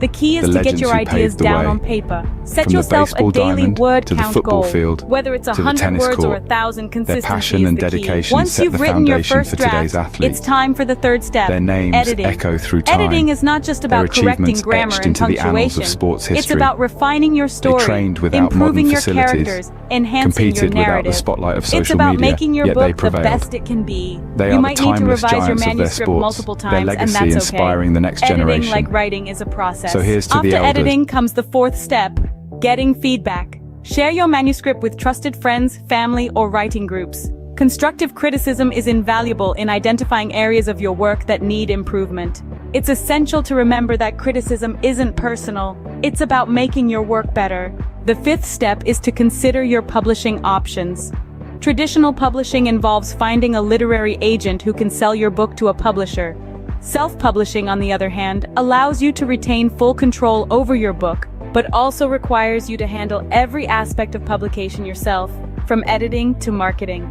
The key is The to get your legends who ideas paved the down way. on paper. Set From the yourself a baseball daily diamond word to the count football goal. field Whether it's to the 100 tennis words or court. 1,000, Their consistency passion is and the key. dedication Once set you've the written your foundation first for today's draft, athletes. it's time for the third step, Their names editing. echo through time. Editing is not just Their about correcting achievements grammar etched and into the annals punctuation. of sports It's history. about refining your story, trained without improving modern your facilities, characters, enhancing your competed without narrative. the spotlight of social It's about media, making your yet they book the prevailed. best it can be. They You are the might need to timeless revise your giants of their manuscript sports, multiple their times, and legacy that's okay. inspiring the next Editing, generation. like writing, is a process. So here's to After the elders. editing comes the fourth step, getting feedback. Share your manuscript with trusted friends, family, or writing groups. Constructive criticism is invaluable in identifying areas of your work that need improvement. It's essential to remember that criticism isn't personal. It's about making your work better. The fifth step is to consider your publishing options. Traditional publishing involves finding a literary agent who can sell your book to a publisher. Self-publishing, on the other hand, allows you to retain full control over your book, but also requires you to handle every aspect of publication yourself, from editing to marketing.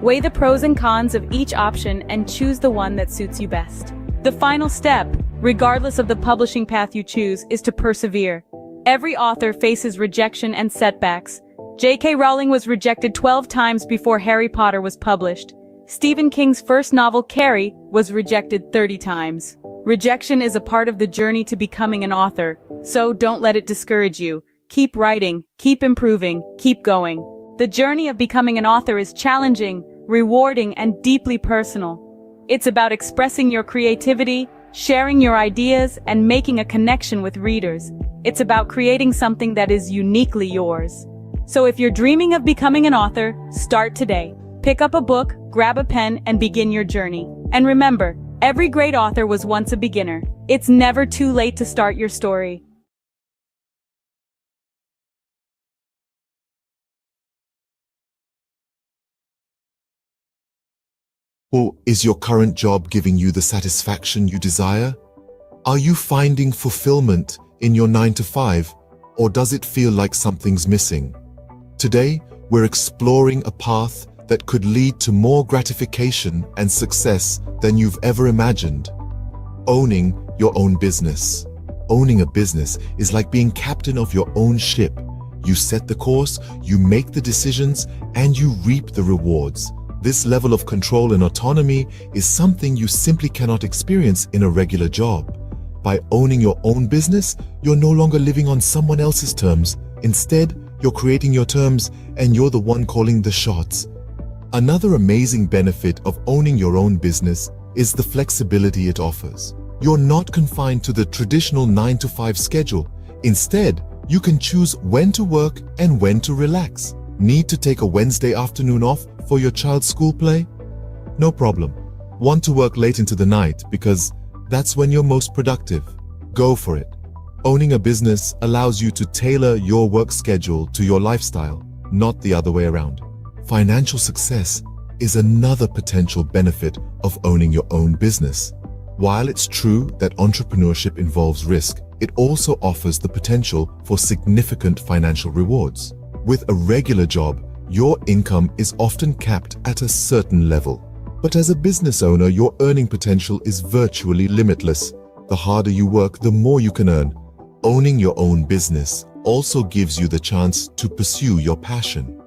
Weigh the pros and cons of each option and choose the one that suits you best. The final step, regardless of the publishing path you choose, is to persevere. Every author faces rejection and setbacks. J.K. Rowling was rejected 12 times before Harry Potter was published. Stephen King's first novel, Carrie, was rejected 30 times. Rejection is a part of the journey to becoming an author, so don't let it discourage you. Keep writing, keep improving, keep going. The journey of becoming an author is challenging, rewarding, and deeply personal. It's about expressing your creativity, sharing your ideas, and making a connection with readers. It's about creating something that is uniquely yours. So if you're dreaming of becoming an author, start today. Pick up a book, grab a pen, and begin your journey. And remember, every great author was once a beginner. It's never too late to start your story. Or is your current job giving you the satisfaction you desire? Are you finding fulfillment in your 9-to-5, or does it feel like something's missing? Today, we're exploring a path that could lead to more gratification and success than you've ever imagined. Owning your own business. Owning a business is like being captain of your own ship. You set the course, you make the decisions, and you reap the rewards. This level of control and autonomy is something you simply cannot experience in a regular job. By owning your own business, you're no longer living on someone else's terms. Instead, you're creating your terms, and you're the one calling the shots. Another amazing benefit of owning your own business is the flexibility it offers. You're not confined to the traditional 9-to-5 schedule. Instead, you can choose when to work and when to relax. Need to take a Wednesday afternoon off for your child's school play? No problem. Want to work late into the night because that's when you're most productive? Go for it. Owning a business allows you to tailor your work schedule to your lifestyle, not the other way around. Financial success is another potential benefit of owning your own business. While it's true that entrepreneurship involves risk, it also offers the potential for significant financial rewards. With a regular job, your income is often capped at a certain level. But as a business owner, your earning potential is virtually limitless. The harder you work, the more you can earn. Owning your own business also gives you the chance to pursue your passion.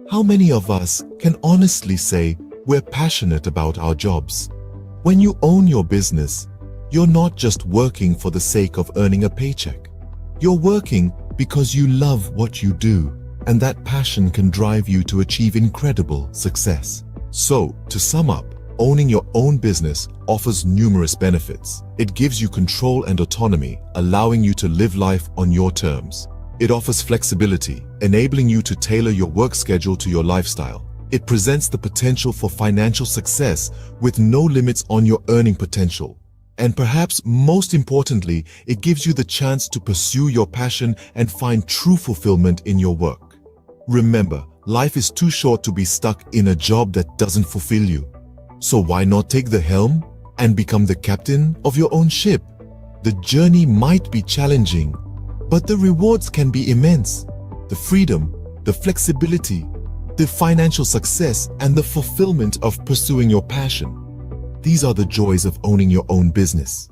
How many of us can honestly say we're passionate about our jobs? When you own your business, you're not just working for the sake of earning a paycheck. You're working because you love what you do, and that passion can drive you to achieve incredible success. So, to sum up, owning your own business offers numerous benefits. It gives you control and autonomy, allowing you to live life on your terms. It offers flexibility, enabling you to tailor your work schedule to your lifestyle. It presents the potential for financial success with no limits on your earning potential. And perhaps most importantly, it gives you the chance to pursue your passion and find true fulfillment in your work. Remember, life is too short to be stuck in a job that doesn't fulfill you. So why not take the helm and become the captain of your own ship? The journey might be challenging, but the rewards can be immense. The freedom, the flexibility, the financial success, and the fulfillment of pursuing your passion. These are the joys of owning your own business.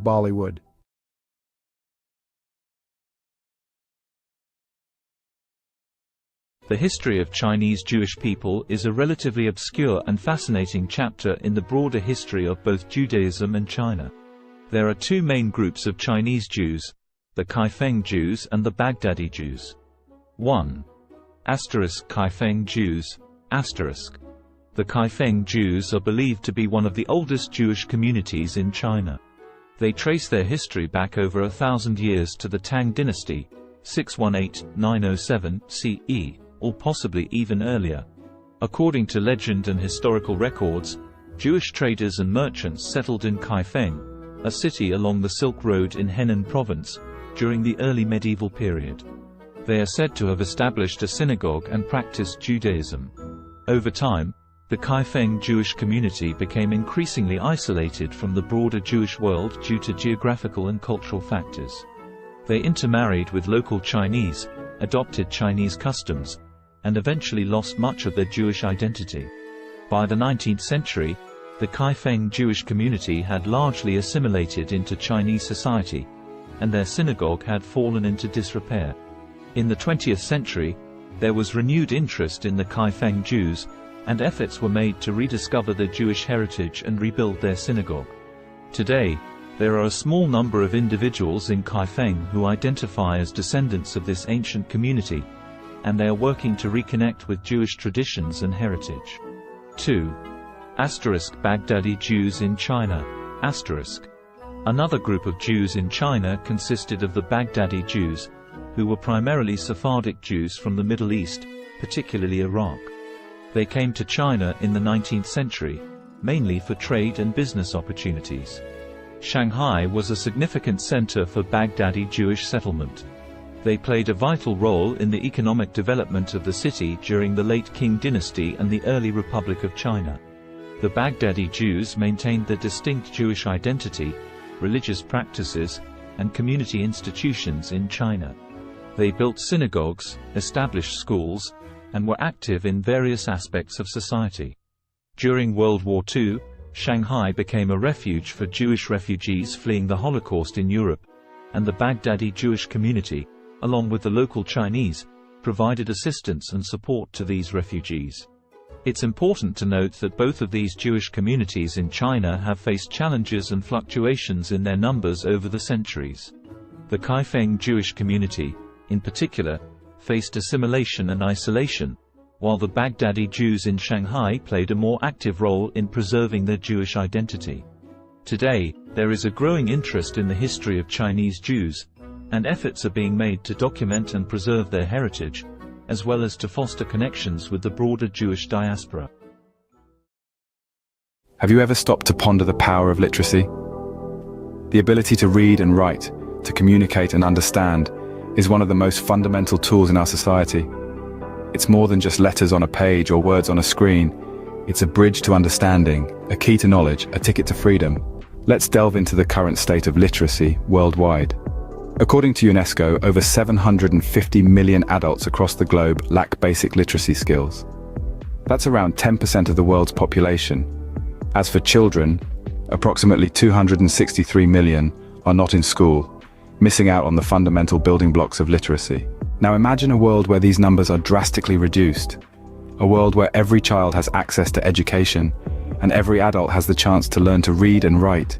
Bollywood. The history of Chinese Jewish people is a relatively obscure and fascinating chapter in the broader history of both Judaism and China. There are two main groups of Chinese Jews, the Kaifeng Jews and the Baghdadi Jews. 1. Kaifeng Jews. The Kaifeng Jews are believed to be one of the oldest Jewish communities in China. They trace their history back over 1,000 years to the Tang dynasty, 618–907 CE, or possibly even earlier. According to legend and historical records, Jewish traders and merchants settled in Kaifeng, a city along the Silk Road in Henan province, during the early medieval period. They are said to have established a synagogue and practiced Judaism. Over time, the Kaifeng Jewish community became increasingly isolated from the broader Jewish world due to geographical and cultural factors. They intermarried with local Chinese, adopted Chinese customs, and eventually lost much of their Jewish identity. By the 19th century, the Kaifeng Jewish community had largely assimilated into Chinese society, and their synagogue had fallen into disrepair. In the 20th century, there was renewed interest in the Kaifeng Jews, and efforts were made to rediscover their Jewish heritage and rebuild their synagogue. Today, there are a small number of individuals in Kaifeng who identify as descendants of this ancient community, and they are working to reconnect with Jewish traditions and heritage. 2. Baghdadi Jews in China. Another group of Jews in China consisted of the Baghdadi Jews, who were primarily Sephardic Jews from the Middle East, particularly Iraq. They came to China in the 19th century, mainly for trade and business opportunities. Shanghai was a significant center for Baghdadi Jewish settlement. They played a vital role in the economic development of the city during the late Qing dynasty and the early Republic of China. The Baghdadi Jews maintained their distinct Jewish identity, religious practices, and community institutions in China. They built synagogues, established schools, and were active in various aspects of society. During World War II, Shanghai became a refuge for Jewish refugees fleeing the Holocaust in Europe, and the Baghdadi Jewish community, along with the local Chinese, provided assistance and support to these refugees. It's important to note that both of these Jewish communities in China have faced challenges and fluctuations in their numbers over the centuries. The Kaifeng Jewish community, in particular, faced assimilation and isolation, while the Baghdadi Jews in Shanghai played a more active role in preserving their Jewish identity. Today, there is a growing interest in the history of Chinese Jews, and efforts are being made to document and preserve their heritage, as well as to foster connections with the broader Jewish diaspora. Have you ever stopped to ponder the power of literacy? The ability to read and write, to communicate and understand, is one of the most fundamental tools in our society. It's more than just letters on a page or words on a screen. It's a bridge to understanding, a key to knowledge, a ticket to freedom. Let's delve into the current state of literacy worldwide. According to UNESCO, over 750 million adults across the globe lack basic literacy skills. That's around 10% of the world's population. As for children, approximately 263 million are not in school, missing out on the fundamental building blocks of literacy. Now imagine a world where these numbers are drastically reduced. A world where every child has access to education, and every adult has the chance to learn to read and write.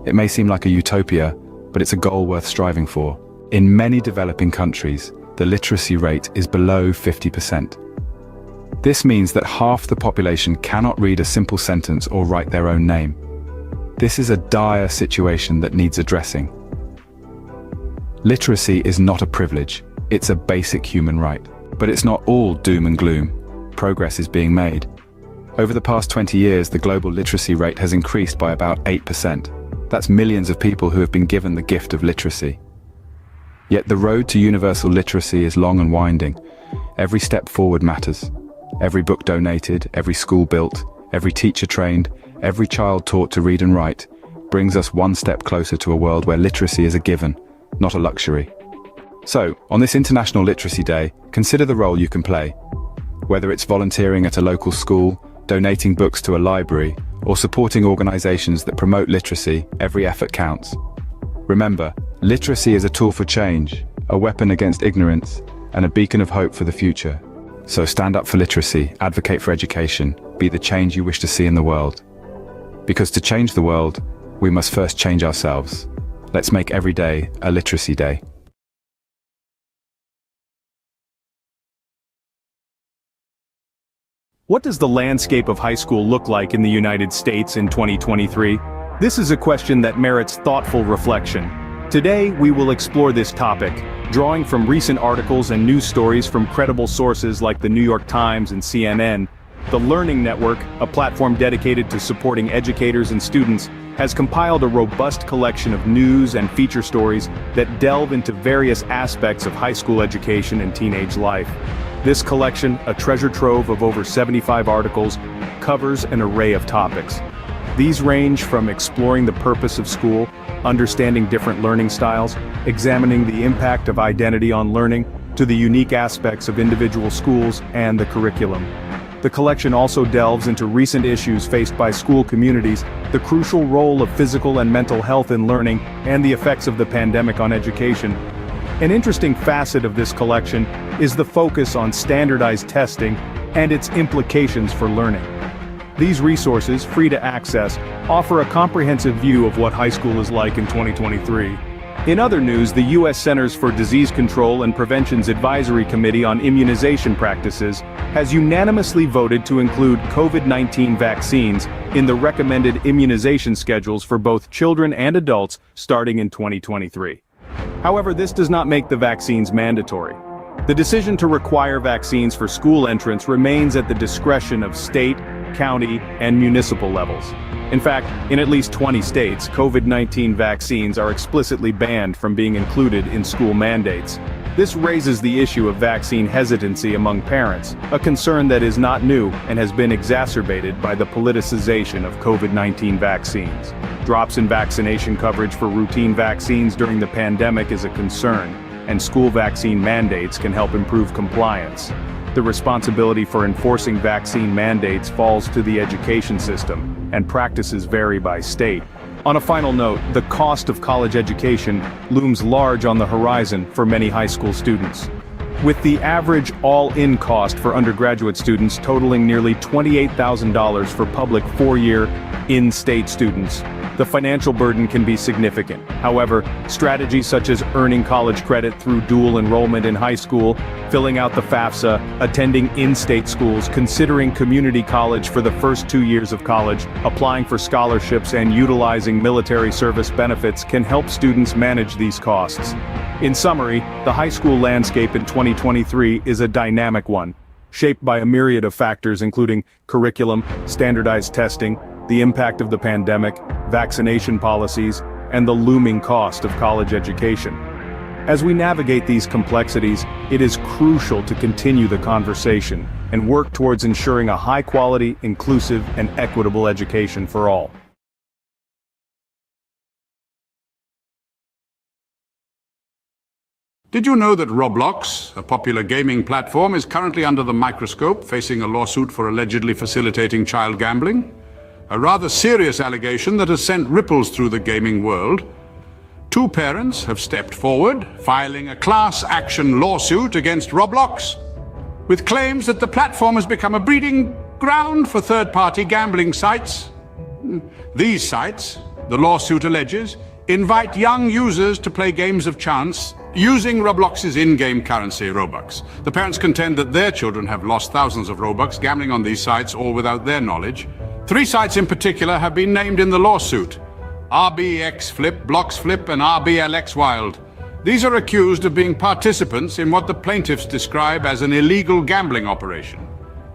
It may seem like a utopia, but it's a goal worth striving for. In many developing countries, the literacy rate is below 50%. This means that half the population cannot read a simple sentence or write their own name. This is a dire situation that needs addressing. Literacy is not a privilege, it's a basic human right. But it's not all doom and gloom. Progress is being made. Over the past 20 years, the global literacy rate has increased by about 8%. That's millions of people who have been given the gift of literacy. Yet the road to universal literacy is long and winding. Every step forward matters. Every book donated, every school built, every teacher trained, every child taught to read and write, brings us one step closer to a world where literacy is a given, not a luxury. So, on this International Literacy Day, consider the role you can play. Whether it's volunteering at a local school, donating books to a library, or supporting organizations that promote literacy, every effort counts. Remember, literacy is a tool for change, a weapon against ignorance, and a beacon of hope for the future. So stand up for literacy, advocate for education, be the change you wish to see in the world. Because to change the world, we must first change ourselves. Let's make every day a literacy day. What does the landscape of high school look like in the United States in 2023? This is a question that merits thoughtful reflection. Today, we will explore this topic, drawing from recent articles and news stories from credible sources like the New York Times and CNN. The Learning Network, a platform dedicated to supporting educators and students, has compiled a robust collection of news and feature stories that delve into various aspects of high school education and teenage life. This collection, a treasure trove of over 75 articles, covers an array of topics. These range from exploring the purpose of school, understanding different learning styles, examining the impact of identity on learning, to the unique aspects of individual schools and the curriculum. The collection also delves into recent issues faced by school communities, the crucial role of physical and mental health in learning, and the effects of the pandemic on education. An interesting facet of this collection is the focus on standardized testing and its implications for learning. These resources, free to access, offer a comprehensive view of what high school is like in 2023. In other news, the U.S. Centers for Disease Control and Prevention's Advisory Committee on Immunization Practices has unanimously voted to include COVID-19 vaccines in the recommended immunization schedules for both children and adults starting in 2023. However, this does not make the vaccines mandatory. The decision to require vaccines for school entrance remains at the discretion of state, county, and municipal levels. In fact, in at least 20 states, COVID-19 vaccines are explicitly banned from being included in school mandates. This raises the issue of vaccine hesitancy among parents, a concern that is not new and has been exacerbated by the politicization of COVID-19 vaccines. Drops in vaccination coverage for routine vaccines during the pandemic is a concern, and school vaccine mandates can help improve compliance. The responsibility for enforcing vaccine mandates falls to the education system, and practices vary by state. On a final note, the cost of college education looms large on the horizon for many high school students. With the average all-in cost for undergraduate students totaling nearly $28,000 for public four-year, in-state students, the financial burden can be significant. However, strategies such as earning college credit through dual enrollment in high school, filling out the FAFSA, attending in-state schools, considering community college for the first 2 years of college, applying for scholarships, and utilizing military service benefits can help students manage these costs. In summary, the high school landscape in 2023 is a dynamic one, shaped by a myriad of factors including curriculum, standardized testing, the impact of the pandemic, vaccination policies, and the looming cost of college education. As we navigate these complexities, it is crucial to continue the conversation and work towards ensuring a high-quality, inclusive, and equitable education for all. Did you know that Roblox, a popular gaming platform, is currently under the microscope, facing a lawsuit for allegedly facilitating child gambling? A rather serious allegation that has sent ripples through the gaming world. Two parents have stepped forward, filing a class action lawsuit against Roblox, with claims that the platform has become a breeding ground for third-party gambling sites. These sites, the lawsuit alleges, invite young users to play games of chance using Roblox's in-game currency, Robux. The parents contend that their children have lost thousands of Robux gambling on these sites, all without their knowledge. 3 sites in particular have been named in the lawsuit: RBX Flip, Blocks Flip, and RBLX Wild. These are accused of being participants in what the plaintiffs describe as an illegal gambling operation.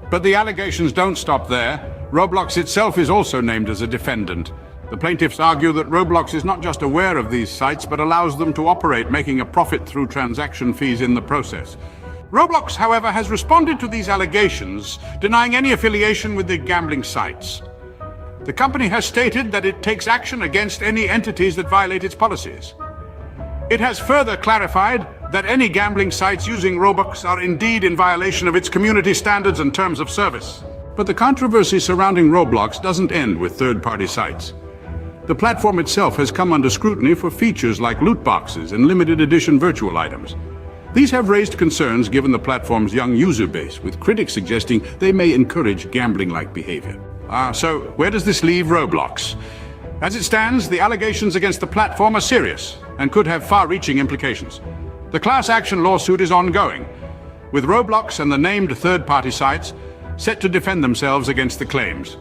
But the allegations don't stop there. Roblox itself is also named as a defendant. The plaintiffs argue that Roblox is not just aware of these sites, but allows them to operate, making a profit through transaction fees in the process. Roblox, however, has responded to these allegations, denying any affiliation with the gambling sites. The company has stated that it takes action against any entities that violate its policies. It has further clarified that any gambling sites using Robux are indeed in violation of its community standards and terms of service. But the controversy surrounding Roblox doesn't end with third-party sites. The platform itself has come under scrutiny for features like loot boxes and limited edition virtual items. These have raised concerns given the platform's young user base, with critics suggesting they may encourage gambling-like behavior. So where does this leave Roblox? As it stands, the allegations against the platform are serious and could have far-reaching implications. The class action lawsuit is ongoing, with Roblox and the named third-party sites set to defend themselves against the claims.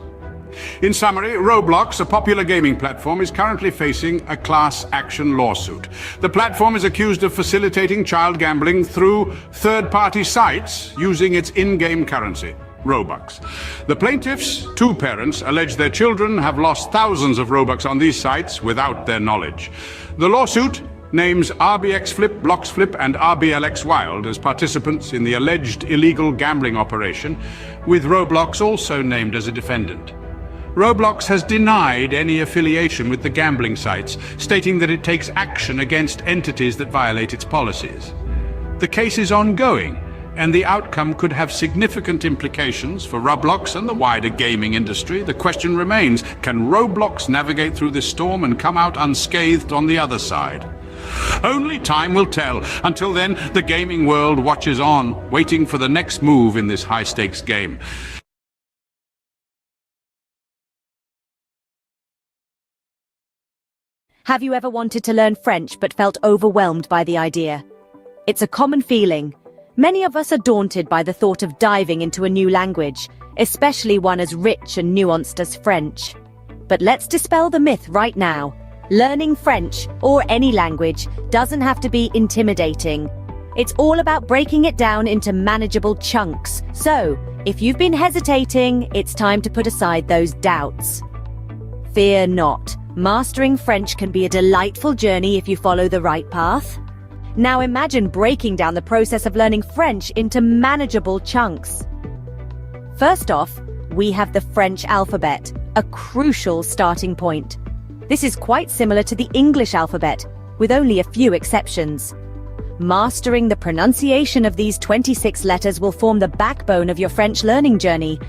In summary, Roblox, a popular gaming platform, is currently facing a class action lawsuit. The platform is accused of facilitating child gambling through third-party sites using its in-game currency, Robux. The plaintiffs, two parents, allege their children have lost thousands of Robux on these sites without their knowledge. The lawsuit names RBX Flip, Blocks Flip, and RBLX Wild as participants in the alleged illegal gambling operation, with Roblox also named as a defendant. Roblox has denied any affiliation with the gambling sites, stating that it takes action against entities that violate its policies. The case is ongoing, and the outcome could have significant implications for Roblox and the wider gaming industry. The question remains, can Roblox navigate through this storm and come out unscathed on the other side? Only time will tell. Until then, the gaming world watches on, waiting for the next move in this high-stakes game. Have you ever wanted to learn French but felt overwhelmed by the idea? It's a common feeling. Many of us are daunted by the thought of diving into a new language, especially one as rich and nuanced as French. But let's dispel the myth right now. Learning French, or any language, doesn't have to be intimidating. It's all about breaking it down into manageable chunks. So, if you've been hesitating, it's time to put aside those doubts. Fear not. Mastering French can be a delightful journey if you follow the right path. Now imagine breaking down the process of learning French into manageable chunks. First off, we have the French alphabet, a crucial starting point. This is quite similar to the English alphabet, with only a few exceptions. Mastering the pronunciation of these 26 letters will form the backbone of your French learning journey.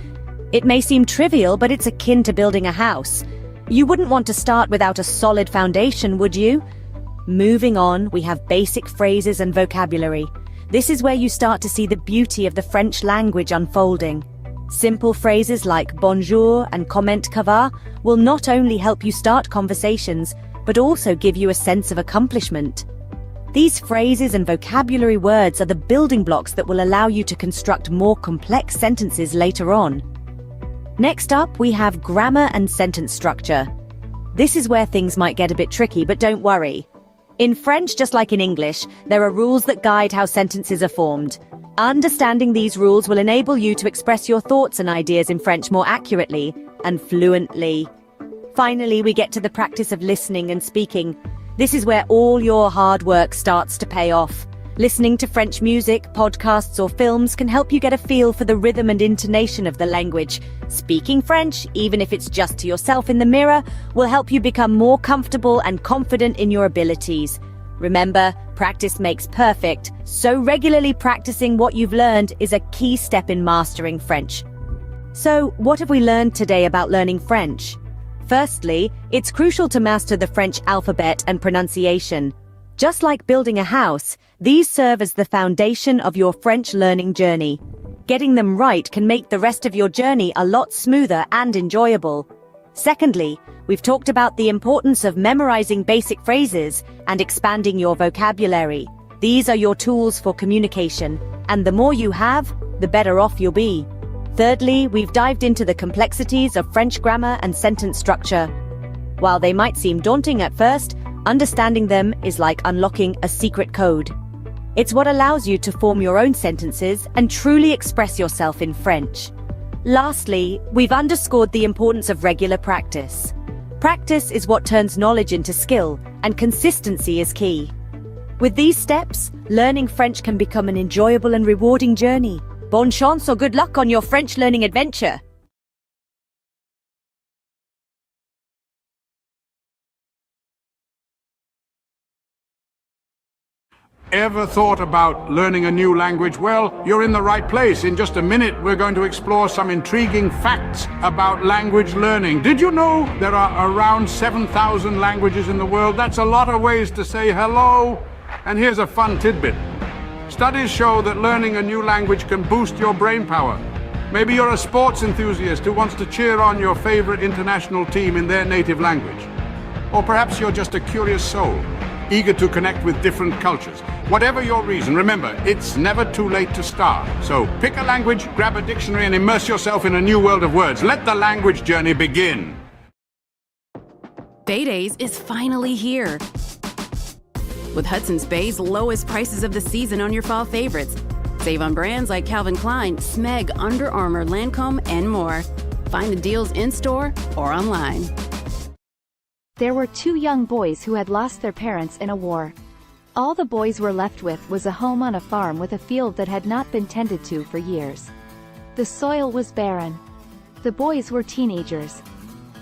It may seem trivial, but it's akin to building a house. You wouldn't want to start without a solid foundation, would you? Moving on, we have basic phrases and vocabulary. This is where you start to see the beauty of the French language unfolding. Simple phrases like bonjour and comment ça va will not only help you start conversations, but also give you a sense of accomplishment. These phrases and vocabulary words are the building blocks that will allow you to construct more complex sentences later on. Next up, we have grammar and sentence structure. This is where things might get a bit tricky, but don't worry. In French, just like in English, there are rules that guide how sentences are formed. Understanding these rules will enable you to express your thoughts and ideas in French more accurately and fluently. Finally, we get to the practice of listening and speaking. This is where all your hard work starts to pay off. Listening to French music, podcasts, or films can help you get a feel for the rhythm and intonation of the language. Speaking French, even if it's just to yourself in the mirror, will help you become more comfortable and confident in your abilities. Remember, practice makes perfect, so regularly practicing what you've learned is a key step in mastering French. So, what have we learned today about learning French? Firstly, it's crucial to master the French alphabet and pronunciation. Just like building a house, these serve as the foundation of your French learning journey. Getting them right can make the rest of your journey a lot smoother and enjoyable. Secondly, we've talked about the importance of memorizing basic phrases and expanding your vocabulary. These are your tools for communication, and the more you have, the better off you'll be. Thirdly, we've dived into the complexities of French grammar and sentence structure. While they might seem daunting at first, understanding them is like unlocking a secret code. It's what allows you to form your own sentences and truly express yourself in French. Lastly, we've underscored the importance of regular practice. Practice is what turns knowledge into skill, and consistency is key. With these steps, learning French can become an enjoyable and rewarding journey. Bonne chance or good luck on your French learning adventure! ever thought about learning a new language? Well, you're in the right place. In just a minute, we're going to explore some intriguing facts about language learning. Did you know there are around 7,000 languages in the world? That's a lot of ways to say hello. And here's a fun tidbit. Studies show that learning a new language can boost your brain power. Maybe you're a sports enthusiast who wants to cheer on your favorite international team in their native language. Or perhaps you're just a curious soul, eager to connect with different cultures. Whatever your reason, remember, it's never too late to start. So pick a language, grab a dictionary, and immerse yourself in a new world of words. Let the language journey begin. Bay Days is finally here. With Hudson's Bay's lowest prices of the season on your fall favorites. Save on brands like Calvin Klein, Smeg, Under Armour, Lancome, and more. Find the deals in-store or online. There were two young boys who had lost their parents in a war. All the boys were left with was a home on a farm with a field that had not been tended to for years. The soil was barren. The boys were teenagers.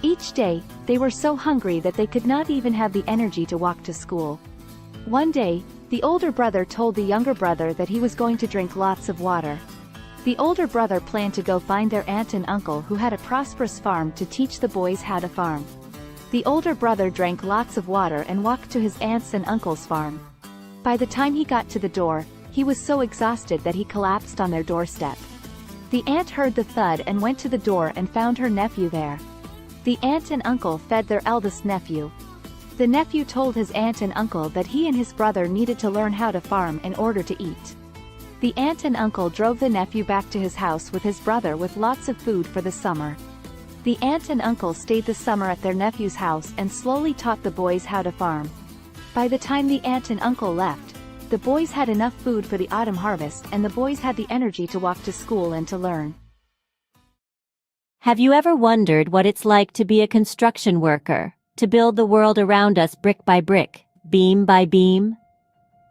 Each day, they were so hungry that they could not even have the energy to walk to school. One day, the older brother told the younger brother that he was going to drink lots of water. The older brother planned to go find their aunt and uncle who had a prosperous farm to teach the boys how to farm. The older brother drank lots of water and walked to his aunt's and uncle's farm. By the time he got to the door, he was so exhausted that he collapsed on their doorstep. The aunt heard the thud and went to the door and found her nephew there. The aunt and uncle fed their eldest nephew. The nephew told his aunt and uncle that he and his brother needed to learn how to farm in order to eat. The aunt and uncle drove the nephew back to his house with his brother with lots of food for the summer. The aunt and uncle stayed the summer at their nephew's house and slowly taught the boys how to farm. By the time the aunt and uncle left, the boys had enough food for the autumn harvest and the boys had the energy to walk to school and to learn. Have you ever wondered what it's like to be a construction worker, to build the world around us brick by brick, beam by beam?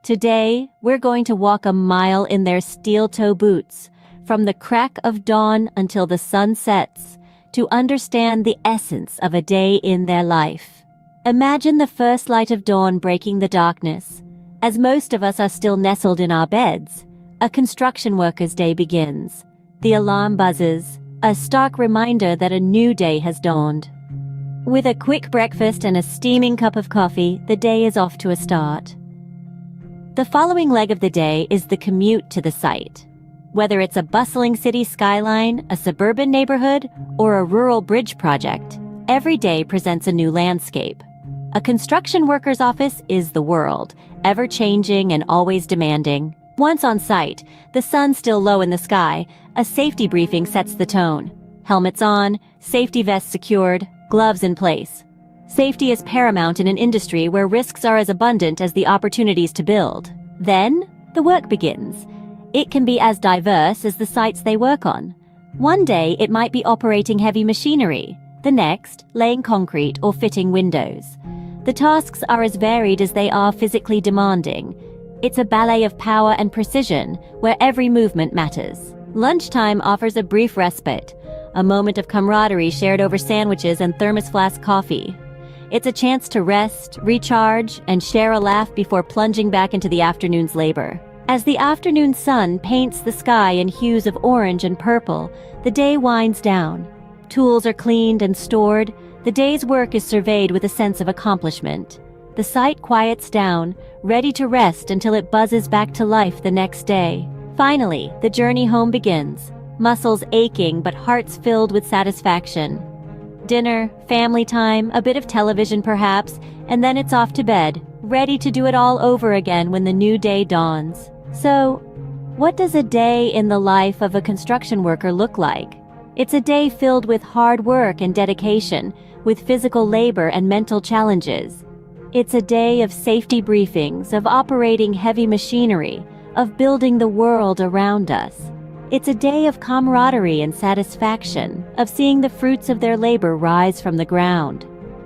Today, we're going to walk a mile in their steel-toe boots, from the crack of dawn until the sun sets, to understand the essence of a day in their life. Imagine the first light of dawn breaking the darkness. As most of us are still nestled in our beds, a construction worker's day begins. The alarm buzzes, a stark reminder that a new day has dawned. With a quick breakfast and a steaming cup of coffee, the day is off to a start. The following leg of the day is the commute to the site. Whether it's a bustling city skyline, a suburban neighborhood, or a rural bridge project, every day presents a new landscape. A construction worker's office is the world, ever-changing and always demanding. Once on site, the sun still low in the sky, a safety briefing sets the tone. Helmets on, safety vests secured, gloves in place. Safety is paramount in an industry where risks are as abundant as the opportunities to build. Then, the work begins. It can be as diverse as the sites they work on. One day, it might be operating heavy machinery. The next, laying concrete or fitting windows. The tasks are as varied as they are physically demanding. It's a ballet of power and precision, where every movement matters. Lunchtime offers a brief respite, a moment of camaraderie shared over sandwiches and thermos flask coffee. It's a chance to rest, recharge, and share a laugh before plunging back into the afternoon's labor. As the afternoon sun paints the sky in hues of orange and purple, the day winds down. Tools are cleaned and stored. The day's work is surveyed with a sense of accomplishment. The site quiets down, ready to rest until it buzzes back to life the next day. Finally, the journey home begins. Muscles aching but hearts filled with satisfaction. Dinner, family time, a bit of television perhaps, and then it's off to bed, ready to do it all over again when the new day dawns. So, what does a day in the life of a construction worker look like? It's a day filled with hard work and dedication, with physical labor and mental challenges. It's a day of safety briefings, of operating heavy machinery, of building the world around us. It's a day of camaraderie and satisfaction, of seeing the fruits of their labor rise from the ground.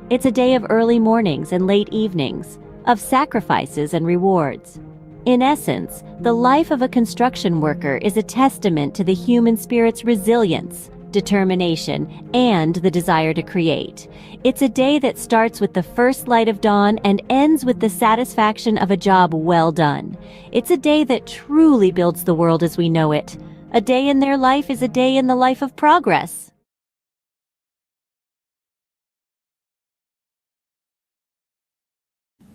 It's a day of early mornings and late evenings, of sacrifices and rewards. In essence, the life of a construction worker is a testament to the human spirit's resilience, determination, and the desire to create. It's a day that starts with the first light of dawn and ends with the satisfaction of a job well done. It's a day that truly builds the world as we know it. A day in their life is a day in the life of progress.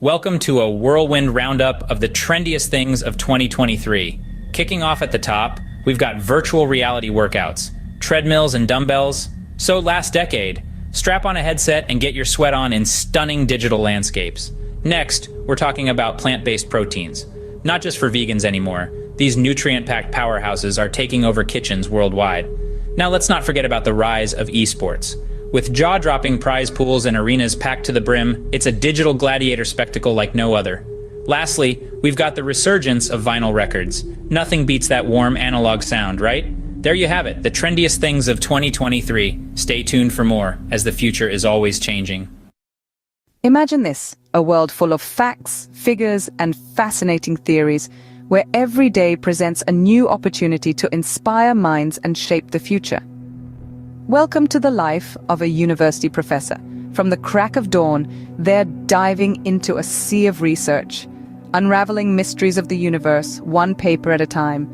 Welcome to a whirlwind roundup of the trendiest things of 2023. Kicking off at the top, we've got virtual reality workouts, treadmills and dumbbells. So last decade, strap on a headset and get your sweat on in stunning digital landscapes. Next, we're talking about plant-based proteins. Not just for vegans anymore. These nutrient-packed powerhouses are taking over kitchens worldwide. Now let's not forget about the rise of esports. With jaw-dropping prize pools and arenas packed to the brim, it's a digital gladiator spectacle like no other. Lastly, we've got the resurgence of vinyl records. Nothing beats that warm analog sound, right? There you have it, the trendiest things of 2023. Stay tuned for more, as the future is always changing. Imagine this, a world full of facts, figures, and fascinating theories, where every day presents a new opportunity to inspire minds and shape the future. Welcome to the life of a university professor. From the crack of dawn, they're diving into a sea of research, unraveling mysteries of the universe, one paper at a time.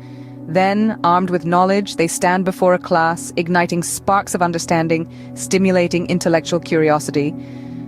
Then, armed with knowledge, they stand before a class, igniting sparks of understanding, stimulating intellectual curiosity.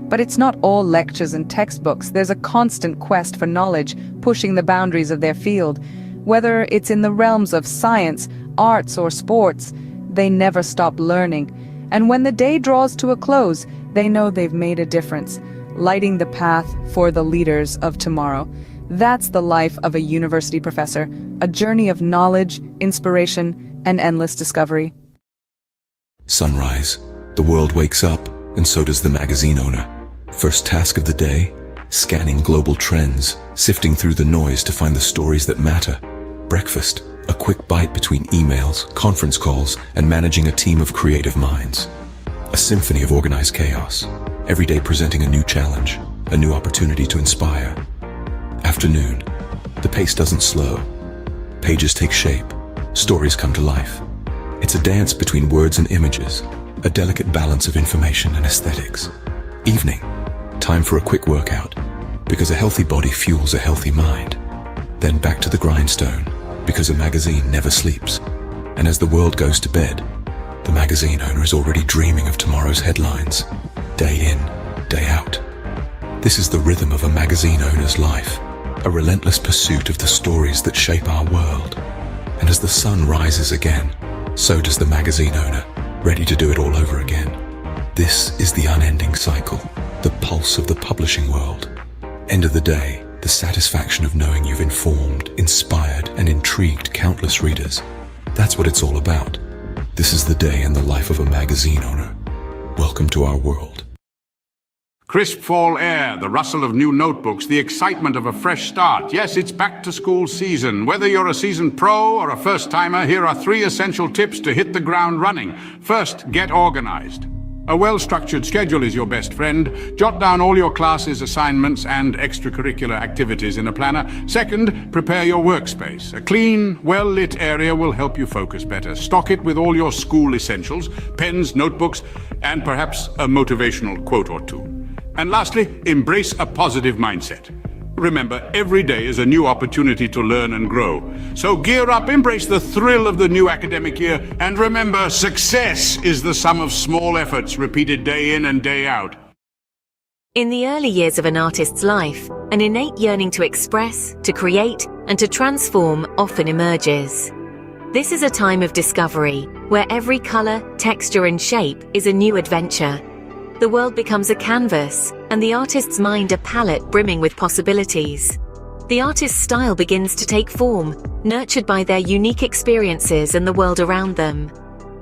But it's not all lectures and textbooks. There's a constant quest for knowledge, pushing the boundaries of their field. Whether it's in the realms of science, arts, or sports, they never stop learning. And when the day draws to a close, they know they've made a difference, lighting the path for the leaders of tomorrow. That's the life of a university professor, a journey of knowledge, inspiration, and endless discovery. Sunrise. The world wakes up, and so does the magazine owner. First task of the day, scanning global trends, sifting through the noise to find the stories that matter. Breakfast. A quick bite between emails, conference calls, and managing a team of creative minds. A symphony of organized chaos, every day presenting a new challenge, a new opportunity to inspire. Afternoon. The pace doesn't slow. Pages take shape, stories come to life. It's a dance between words and images, a delicate balance of information and aesthetics. Evening. Time for a quick workout, because a healthy body fuels a healthy mind. Then back to the grindstone, because a magazine never sleeps. And as the world goes to bed, the magazine owner is already dreaming of tomorrow's headlines, day in, day out. This is the rhythm of a magazine owner's life, a relentless pursuit of the stories that shape our world. And as the sun rises again, so does the magazine owner, ready to do it all over again. This is the unending cycle, the pulse of the publishing world. End of the day, the satisfaction of knowing you've informed, inspired, and intrigued countless readers. That's what it's all about. This is the day in the life of a magazine owner. Welcome to our world. Crisp fall air, the rustle of new notebooks, the excitement of a fresh start. Yes, it's back to school season. Whether you're a seasoned pro or a first-timer, here are 3 essential tips to hit the ground running. First, get organized. A well-structured schedule is your best friend. Jot down all your classes, assignments, and extracurricular activities in a planner. Second, prepare your workspace. A clean, well-lit area will help you focus better. Stock it with all your school essentials, pens, notebooks, and perhaps a motivational quote or two. And lastly, embrace a positive mindset. Remember, every day is a new opportunity to learn and grow. So gear up, embrace the thrill of the new academic year, and remember, success is the sum of small efforts repeated day in and day out. In the early years of an artist's life, an innate yearning to express, to create, and to transform often emerges. This is a time of discovery, where every color, texture, and shape is a new adventure. The world becomes a canvas, and the artist's mind a palette brimming with possibilities. The artist's style begins to take form, nurtured by their unique experiences and the world around them.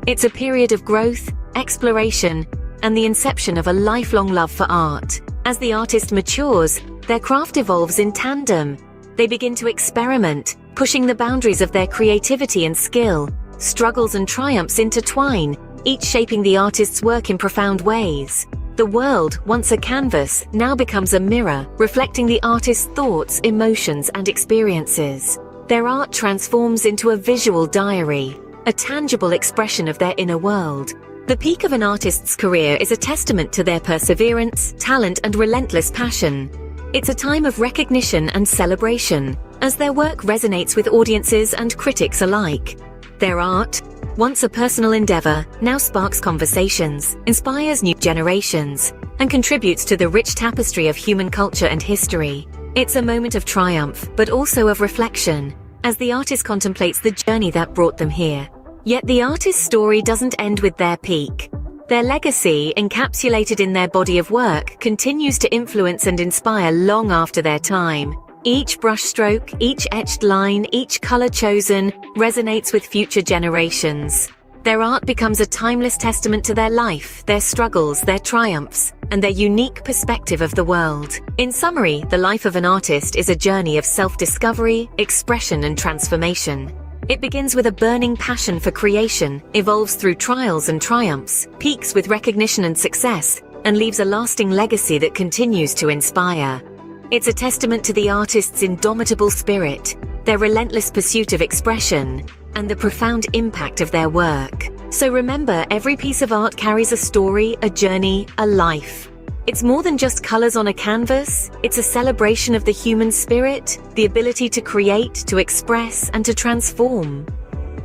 It's a period of growth, exploration, and the inception of a lifelong love for art. As the artist matures, their craft evolves in tandem. They begin to experiment, pushing the boundaries of their creativity and skill. Struggles and triumphs intertwine, each shaping the artist's work in profound ways. The world, once a canvas, now becomes a mirror, reflecting the artist's thoughts, emotions, and experiences. Their art transforms into a visual diary, a tangible expression of their inner world. The peak of an artist's career is a testament to their perseverance, talent, and relentless passion. It's a time of recognition and celebration, as their work resonates with audiences and critics alike. Their art, once a personal endeavor, now sparks conversations, inspires new generations, and contributes to the rich tapestry of human culture and history. It's a moment of triumph, but also of reflection, as the artist contemplates the journey that brought them here. Yet the artist's story doesn't end with their peak. Their legacy, encapsulated in their body of work, continues to influence and inspire long after their time. Each brushstroke, each etched line, each color chosen resonates with future generations. Their art becomes a timeless testament to their life, their struggles, their triumphs, and their unique perspective of the world. In summary, the life of an artist is a journey of self-discovery, expression, and transformation. It begins with a burning passion for creation, evolves through trials and triumphs, peaks with recognition and success, and leaves a lasting legacy that continues to inspire. It's a testament to the artist's indomitable spirit, their relentless pursuit of expression, and the profound impact of their work. So remember, every piece of art carries a story, a journey, a life. It's more than just colors on a canvas. It's a celebration of the human spirit, the ability to create, to express, and to transform.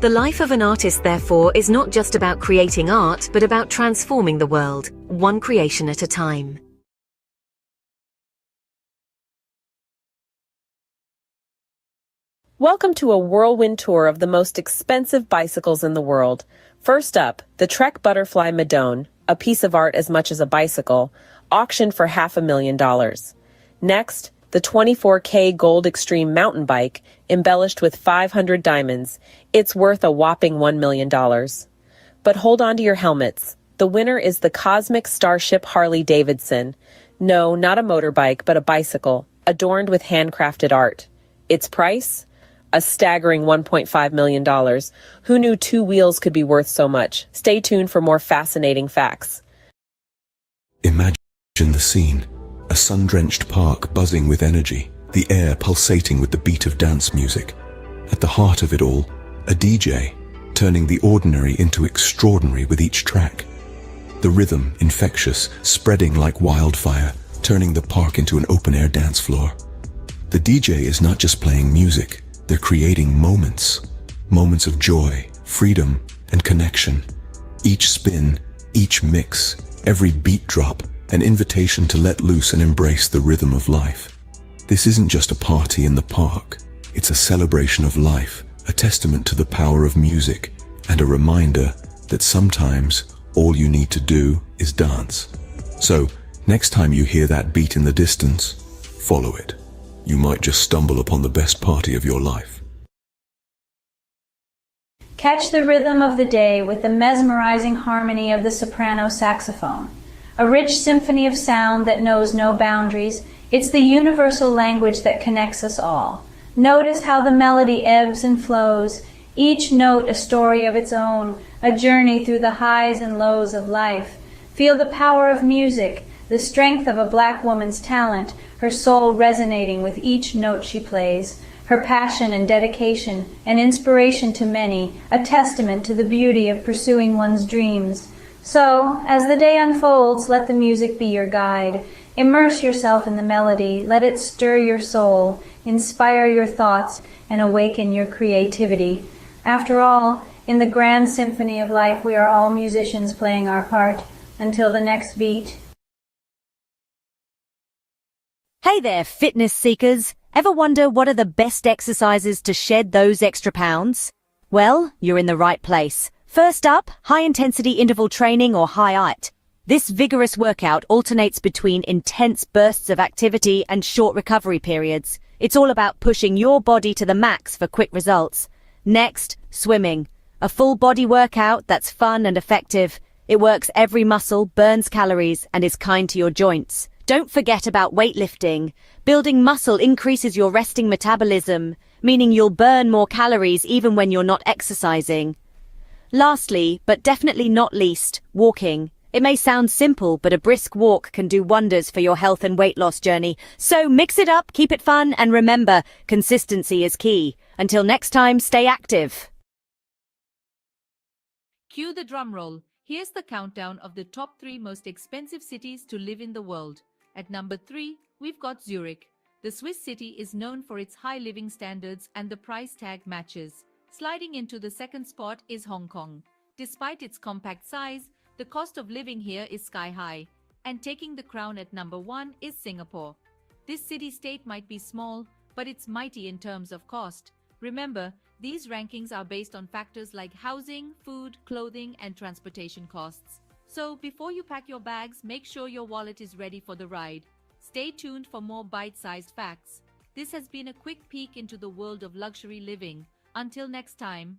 The life of an artist, therefore, is not just about creating art, but about transforming the world, one creation at a time. Welcome to a whirlwind tour of the most expensive bicycles in the world. First up, the Trek Butterfly Madone, a piece of art as much as a bicycle, auctioned for $500,000. Next, the 24K Gold Extreme mountain bike, embellished with 500 diamonds. It's worth a whopping $1 million. But hold on to your helmets. The winner is the Cosmic Starship Harley Davidson. No, not a motorbike, but a bicycle, adorned with handcrafted art. Its price? A staggering $1.5 million. Who knew two wheels could be worth so much? Stay tuned for more fascinating facts. Imagine the scene. A sun-drenched park buzzing with energy, the air pulsating with the beat of dance music. At the heart of it all, a DJ, turning the ordinary into extraordinary with each track. The rhythm, infectious, spreading like wildfire, turning the park into an open-air dance floor. The DJ is not just playing music, they're creating moments. Moments of joy, freedom, and connection. Each spin, each mix, every beat drop, an invitation to let loose and embrace the rhythm of life. This isn't just a party in the park. It's a celebration of life, a testament to the power of music, and a reminder that sometimes all you need to do is dance. So, next time you hear that beat in the distance, follow it. You might just stumble upon the best party of your life. Catch the rhythm of the day with the mesmerizing harmony of the soprano saxophone. A rich symphony of sound that knows no boundaries. It's the universal language that connects us all. Notice how the melody ebbs and flows, each note a story of its own, a journey through the highs and lows of life. Feel the power of music, the strength of a black woman's talent, her soul resonating with each note she plays, her passion and dedication, an inspiration to many, a testament to the beauty of pursuing one's dreams. So, as the day unfolds, let the music be your guide. Immerse yourself in the melody, let it stir your soul, inspire your thoughts, and awaken your creativity. After all, in the grand symphony of life, we are all musicians playing our part. Until the next beat. Hey there, fitness seekers. Ever wonder what are the best exercises to shed those extra pounds? Well, you're in the right place. First up, high-intensity interval training or HIIT. This vigorous workout alternates between intense bursts of activity and short recovery periods. It's all about pushing your body to the max for quick results. Next, swimming. A full body workout that's fun and effective. It works every muscle, burns calories, and is kind to your joints. Don't forget about weightlifting. Building muscle increases your resting metabolism, meaning you'll burn more calories even when you're not exercising. Lastly, but definitely not least, walking. It may sound simple, but a brisk walk can do wonders for your health and weight loss journey. So mix it up, keep it fun, and remember, consistency is key. Until next time, stay active. Cue the drum roll. Here's the countdown of the top 3 most expensive cities to live in the world. At number 3, we've got Zurich. The Swiss city is known for its high living standards and the price tag matches. Sliding into the second spot is Hong Kong. Despite its compact size, the cost of living here is sky high. And taking the crown at number 1 is Singapore. This city-state might be small, but it's mighty in terms of cost. Remember, these rankings are based on factors like housing, food, clothing, and transportation costs. So before you pack your bags, make sure your wallet is ready for the ride. Stay tuned for more bite-sized facts. This has been a quick peek into the world of luxury living. Until next time.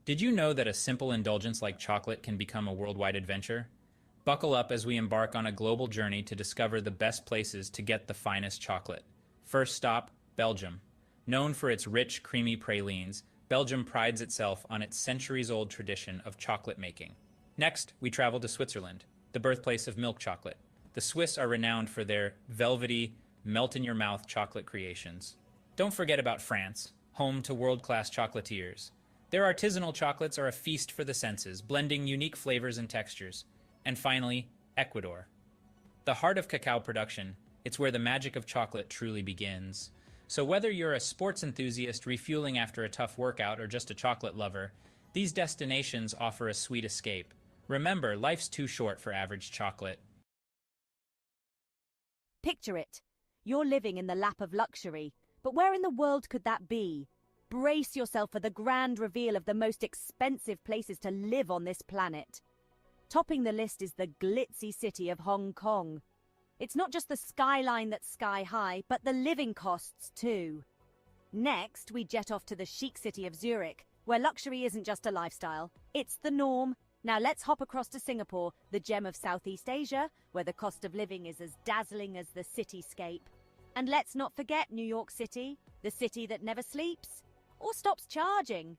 Did you know that a simple indulgence like chocolate can become a worldwide adventure? Buckle up as we embark on a global journey to discover the best places to get the finest chocolate. First stop, Belgium. Known for its rich, creamy pralines, Belgium prides itself on its centuries-old tradition of chocolate making. Next, we travel to Switzerland, the birthplace of milk chocolate. The Swiss are renowned for their velvety, melt-in-your-mouth chocolate creations. Don't forget about France, home to world-class chocolatiers. Their artisanal chocolates are a feast for the senses, blending unique flavors and textures. And finally, Ecuador. The heart of cacao production, it's where the magic of chocolate truly begins. So whether you're a sports enthusiast refueling after a tough workout or just a chocolate lover, these destinations offer a sweet escape. Remember, life's too short for average chocolate. Picture it. You're living in the lap of luxury, but where in the world could that be? Brace yourself for the grand reveal of the most expensive places to live on this planet. Topping the list is the glitzy city of Hong Kong. It's not just the skyline that's sky high, but the living costs too. Next, we jet off to the chic city of Zurich, where luxury isn't just a lifestyle, it's the norm. Now let's hop across to Singapore, the gem of Southeast Asia, where the cost of living is as dazzling as the cityscape. And let's not forget New York City, the city that never sleeps or stops charging.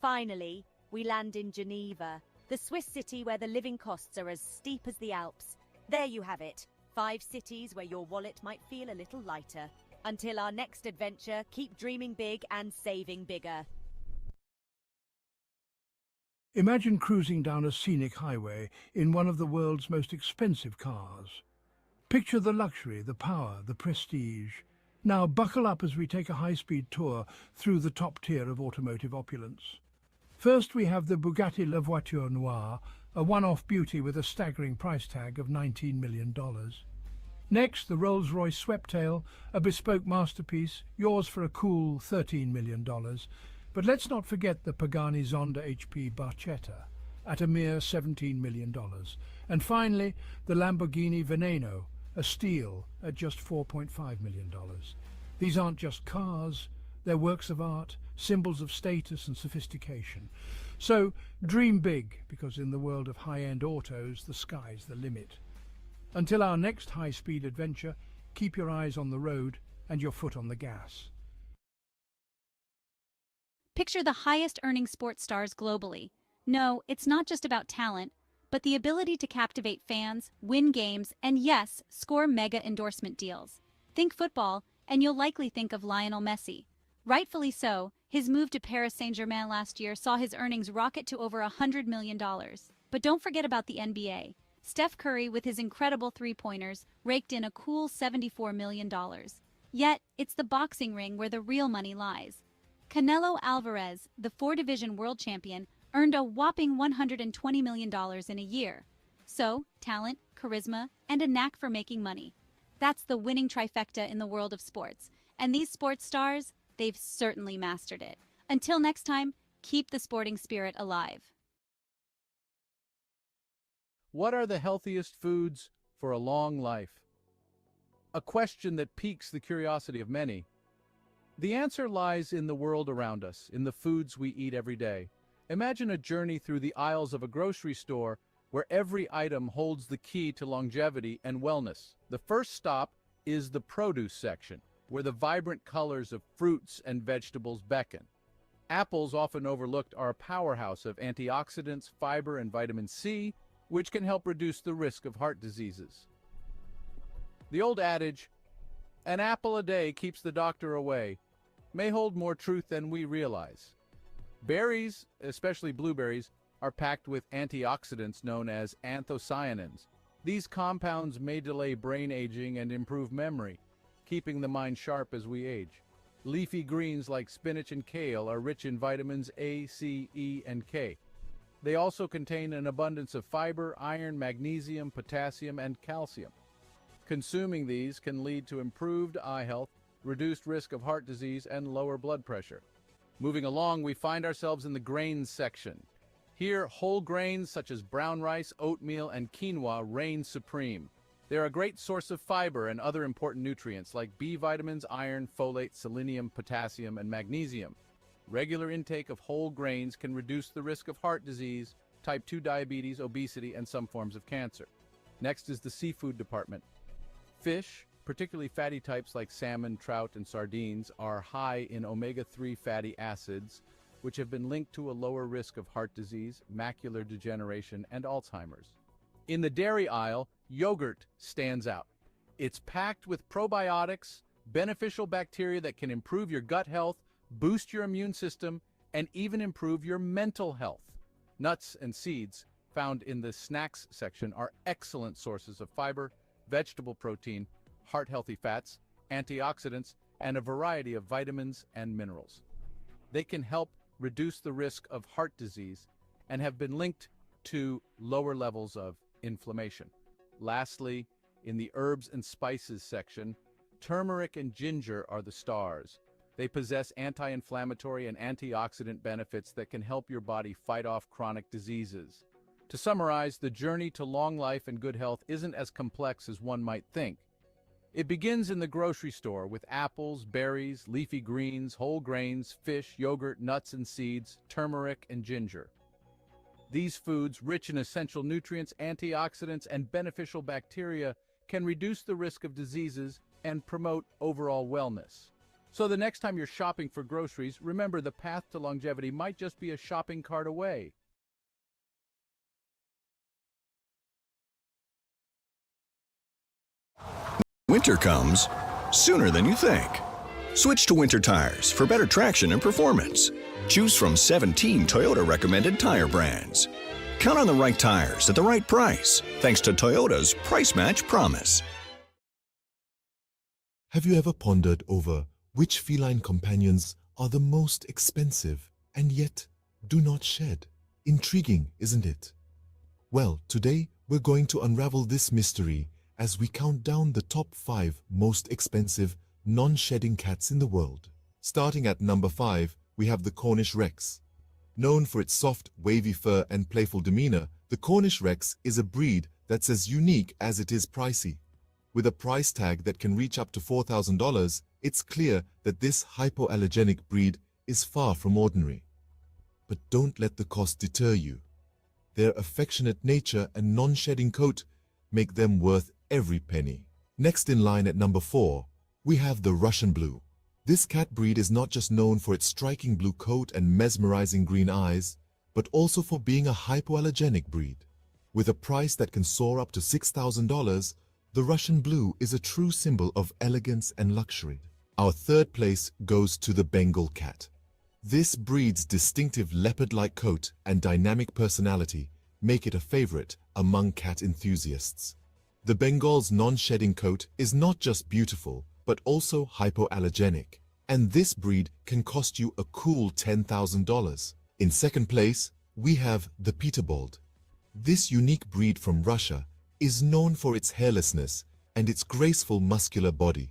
Finally, we land in Geneva, the Swiss city where the living costs are as steep as the Alps. There you have it, 5 cities where your wallet might feel a little lighter. Until our next adventure, keep dreaming big and saving bigger. Imagine cruising down a scenic highway in one of the world's most expensive cars. Picture the luxury, the power, the prestige. Now buckle up as we take a high-speed tour through the top tier of automotive opulence. First we have the Bugatti La Voiture Noire, a one-off beauty with a staggering price tag of $19 million. Next, the Rolls-Royce Sweptail, a bespoke masterpiece, yours for a cool $13 million. But let's not forget the Pagani Zonda HP Barchetta, at a mere $17 million. And finally, the Lamborghini Veneno, a steal at just $4.5 million. These aren't just cars, they're works of art, symbols of status and sophistication. So dream big, because in the world of high-end autos, the sky's the limit. Until our next high-speed adventure, keep your eyes on the road and your foot on the gas. Picture the highest-earning sports stars globally. No, it's not just about talent, but the ability to captivate fans, win games, and yes, score mega endorsement deals. Think football, and you'll likely think of Lionel Messi. Rightfully so, his move to Paris Saint-Germain last year saw his earnings rocket to over $100 million. But don't forget about the NBA. Steph Curry, with his incredible three-pointers, raked in a cool $74 million. Yet, it's the boxing ring where the real money lies. Canelo Alvarez, the four-division world champion, earned a whopping $120 million in a year. So, talent, charisma, and a knack for making money. That's the winning trifecta in the world of sports. And these sports stars, they've certainly mastered it. Until next time, keep the sporting spirit alive. What are the healthiest foods for a long life? A question that piques the curiosity of many. The answer lies in the world around us, in the foods we eat every day. Imagine a journey through the aisles of a grocery store where every item holds the key to longevity and wellness. The first stop is the produce section, where the vibrant colors of fruits and vegetables beckon. Apples, often overlooked, are a powerhouse of antioxidants, fiber, and vitamin C, which can help reduce the risk of heart diseases. The old adage, "An apple a day keeps the doctor away," may hold more truth than we realize. Berries, especially blueberries, are packed with antioxidants known as anthocyanins. These compounds may delay brain aging and improve memory, keeping the mind sharp as we age. Leafy greens like spinach and kale are rich in vitamins A, C, E, and K. They also contain an abundance of fiber, iron, magnesium, potassium, and calcium. Consuming these can lead to improved eye health, reduced risk of heart disease, and lower blood pressure. Moving along, we find ourselves in the grains section. Here, whole grains such as brown rice, oatmeal, and quinoa reign supreme. They're a great source of fiber and other important nutrients like B vitamins, iron, folate, selenium, potassium, and magnesium. Regular intake of whole grains can reduce the risk of heart disease, type 2 diabetes, obesity, and some forms of cancer. Next is the seafood department. Fish, particularly fatty types like salmon, trout, and sardines, are high in omega-3 fatty acids, which have been linked to a lower risk of heart disease, macular degeneration, and Alzheimer's. In the dairy aisle, yogurt stands out. It's packed with probiotics, beneficial bacteria that can improve your gut health, boost your immune system, and even improve your mental health. Nuts and seeds, found in the snacks section, are excellent sources of fiber, vegetable protein, heart-healthy fats, antioxidants, and a variety of vitamins and minerals. They can help reduce the risk of heart disease and have been linked to lower levels of inflammation. Lastly, in the herbs and spices section, turmeric and ginger are the stars. They possess anti-inflammatory and antioxidant benefits that can help your body fight off chronic diseases. To summarize, the journey to long life and good health isn't as complex as one might think. It begins in the grocery store with apples, berries, leafy greens, whole grains, fish, yogurt, nuts and seeds, turmeric, and ginger. These foods, rich in essential nutrients, antioxidants, and beneficial bacteria, can reduce the risk of diseases and promote overall wellness. So the next time you're shopping for groceries, remember the path to longevity might just be a shopping cart away. Winter comes sooner than you think. Switch to winter tires for better traction and performance. Choose from 17 Toyota recommended tire brands. Count on the right tires at the right price, thanks to Toyota's Price Match Promise. Have you ever pondered over which feline companions are the most expensive and yet do not shed? Intriguing, isn't it? Well, today we're going to unravel this mystery as we count down the top 5 most expensive non-shedding cats in the world. Starting at number 5, we have the Cornish Rex. Known for its soft, wavy fur and playful demeanor, the Cornish Rex is a breed that's as unique as it is pricey. With a price tag that can reach up to $4,000, it's clear that this hypoallergenic breed is far from ordinary. But don't let the cost deter you. Their affectionate nature and non-shedding coat make them worth every penny. Next in line at number 4, we have the Russian Blue. This cat breed is not just known for its striking blue coat and mesmerizing green eyes, but also for being a hypoallergenic breed. With a price that can soar up to $6,000, the Russian Blue is a true symbol of elegance and luxury. Our third place goes to the Bengal cat. This breed's distinctive leopard-like coat and dynamic personality make it a favorite among cat enthusiasts. The Bengal's non-shedding coat is not just beautiful, but also hypoallergenic, and this breed can cost you a cool $10,000. In second place, we have the Peterbold. This unique breed from Russia is known for its hairlessness and its graceful muscular body.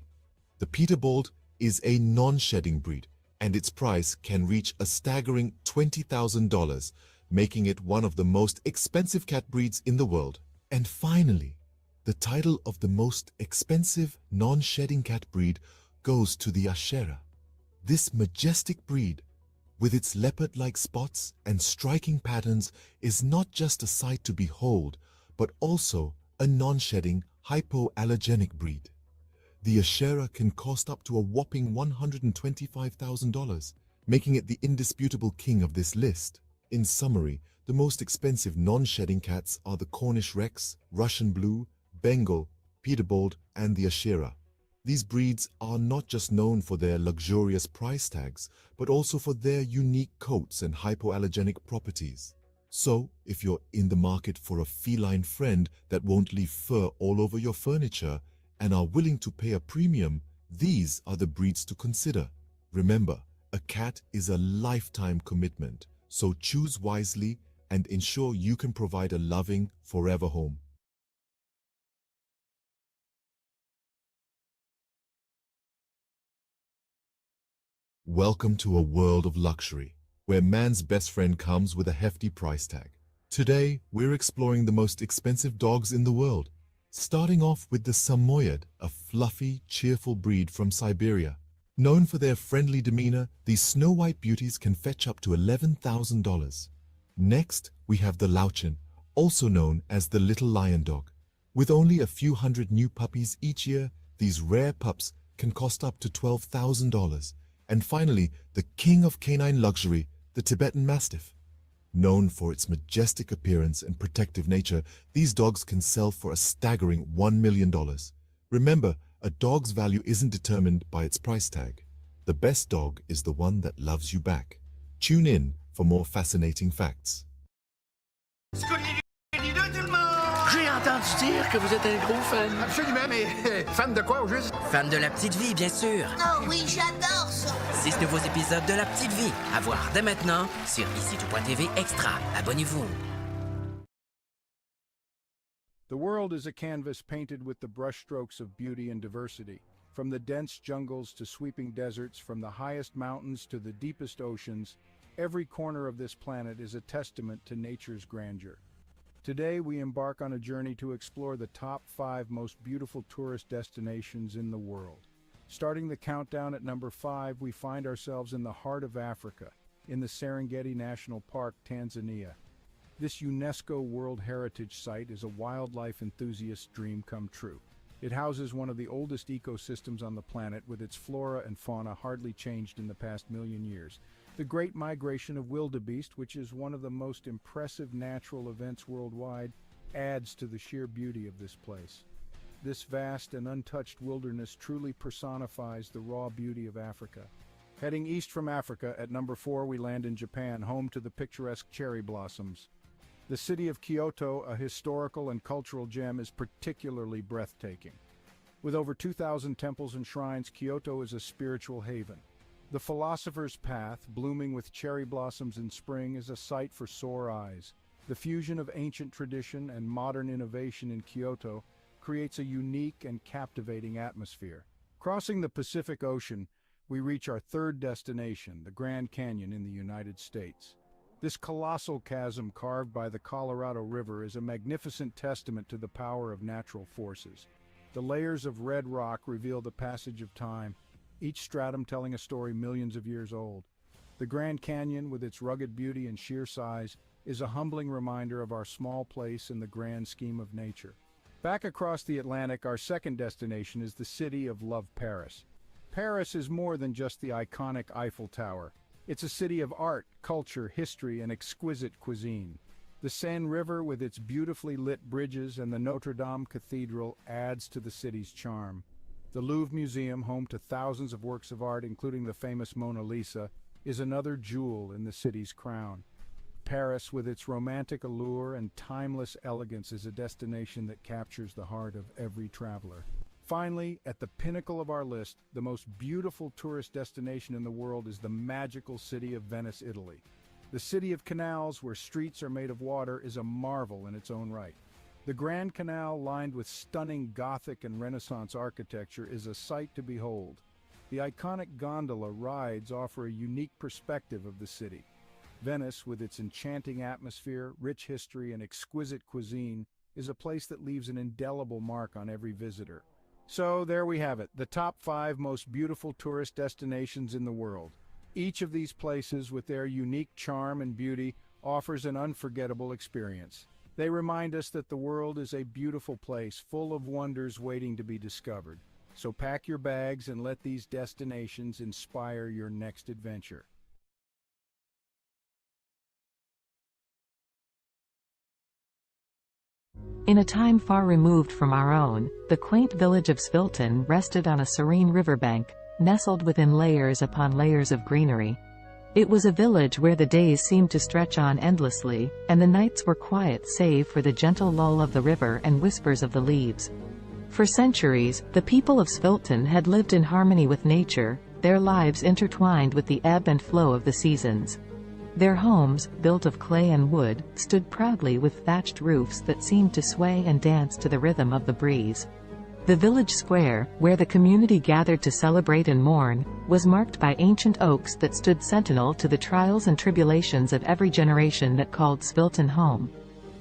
The Peterbold is a non-shedding breed, and its price can reach a staggering $20,000, making it one of the most expensive cat breeds in the world. And finally, the title of the most expensive non-shedding cat breed goes to the Ashera. This majestic breed, with its leopard-like spots and striking patterns, is not just a sight to behold, but also a non-shedding, hypoallergenic breed. The Ashera can cost up to a whopping $125,000, making it the indisputable king of this list. In summary, the most expensive non-shedding cats are the Cornish Rex, Russian Blue, Bengal, Peterbold, and the Ashera. These breeds are not just known for their luxurious price tags, but also for their unique coats and hypoallergenic properties. So, if you're in the market for a feline friend that won't leave fur all over your furniture and are willing to pay a premium, these are the breeds to consider. Remember, a cat is a lifetime commitment, so choose wisely and ensure you can provide a loving, forever home. Welcome to a world of luxury, where man's best friend comes with a hefty price tag. Today, we're exploring the most expensive dogs in the world, starting off with the Samoyed, a fluffy, cheerful breed from Siberia. Known for their friendly demeanor, these snow-white beauties can fetch up to $11,000. Next, we have the Lauchin, also known as the little lion dog. With only a few hundred new puppies each year, these rare pups can cost up to $12,000. And finally, the king of canine luxury, the Tibetan Mastiff. Known for its majestic appearance and protective nature, these dogs can sell for a staggering $1 million. Remember, a dog's value isn't determined by its price tag. The best dog is the one that loves you back. Tune in for more fascinating facts. J'ai entendu dire que vous êtes un gros fan. Absolument, mais fan de quoi au juste? Fan de La Petite Vie, bien sûr. Oh oui, j'adore ça. 6 nouveaux épisodes de La Petite Vie. À voir dès maintenant sur ici.tv Extra. Abonnez-vous. The world is a canvas painted with the brushstrokes of beauty and diversity. From the dense jungles to sweeping deserts, from the highest mountains to the deepest oceans, every corner of this planet is a testament to nature's grandeur. Today, we embark on a journey to explore the top 5 most beautiful tourist destinations in the world. Starting the countdown at number 5, we find ourselves in the heart of Africa, in the Serengeti National Park, Tanzania. This UNESCO World Heritage Site is a wildlife enthusiast's dream come true. It houses one of the oldest ecosystems on the planet, with its flora and fauna hardly changed in the past million years. The Great Migration of Wildebeest, which is one of the most impressive natural events worldwide, adds to the sheer beauty of this place. This vast and untouched wilderness truly personifies the raw beauty of Africa. Heading east from Africa, at number 4 we land in Japan, home to the picturesque cherry blossoms. The city of Kyoto, a historical and cultural gem, is particularly breathtaking. With over 2,000 temples and shrines, Kyoto is a spiritual haven. The Philosopher's Path, blooming with cherry blossoms in spring, is a sight for sore eyes. The fusion of ancient tradition and modern innovation in Kyoto creates a unique and captivating atmosphere. Crossing the Pacific Ocean, we reach our third destination, the Grand Canyon in the United States. This colossal chasm carved by the Colorado River is a magnificent testament to the power of natural forces. The layers of red rock reveal the passage of time, each stratum telling a story millions of years old. The Grand Canyon, with its rugged beauty and sheer size, is a humbling reminder of our small place in the grand scheme of nature. Back across the Atlantic, our second destination is the city of love, Paris. Paris is more than just the iconic Eiffel Tower. It's a city of art, culture, history, and exquisite cuisine. The Seine River, with its beautifully lit bridges, and the Notre Dame Cathedral adds to the city's charm. The Louvre Museum, home to thousands of works of art, including the famous Mona Lisa, is another jewel in the city's crown. Paris, with its romantic allure and timeless elegance, is a destination that captures the heart of every traveler. Finally, at the pinnacle of our list, the most beautiful tourist destination in the world is the magical city of Venice, Italy. The city of canals, where streets are made of water, is a marvel in its own right. The Grand Canal, lined with stunning Gothic and Renaissance architecture, is a sight to behold. The iconic gondola rides offer a unique perspective of the city. Venice, with its enchanting atmosphere, rich history, and exquisite cuisine, is a place that leaves an indelible mark on every visitor. So there we have it, the top 5 most beautiful tourist destinations in the world. Each of these places, with their unique charm and beauty, offers an unforgettable experience. They remind us that the world is a beautiful place full of wonders waiting to be discovered. So pack your bags and let these destinations inspire your next adventure. In a time far removed from our own, the quaint village of Svilton rested on a serene riverbank, nestled within layers upon layers of greenery. It was a village where the days seemed to stretch on endlessly, and the nights were quiet save for the gentle lull of the river and whispers of the leaves. For centuries, the people of Svilton had lived in harmony with nature, their lives intertwined with the ebb and flow of the seasons. Their homes, built of clay and wood, stood proudly with thatched roofs that seemed to sway and dance to the rhythm of the breeze. The village square, where the community gathered to celebrate and mourn, was marked by ancient oaks that stood sentinel to the trials and tribulations of every generation that called Svilton home.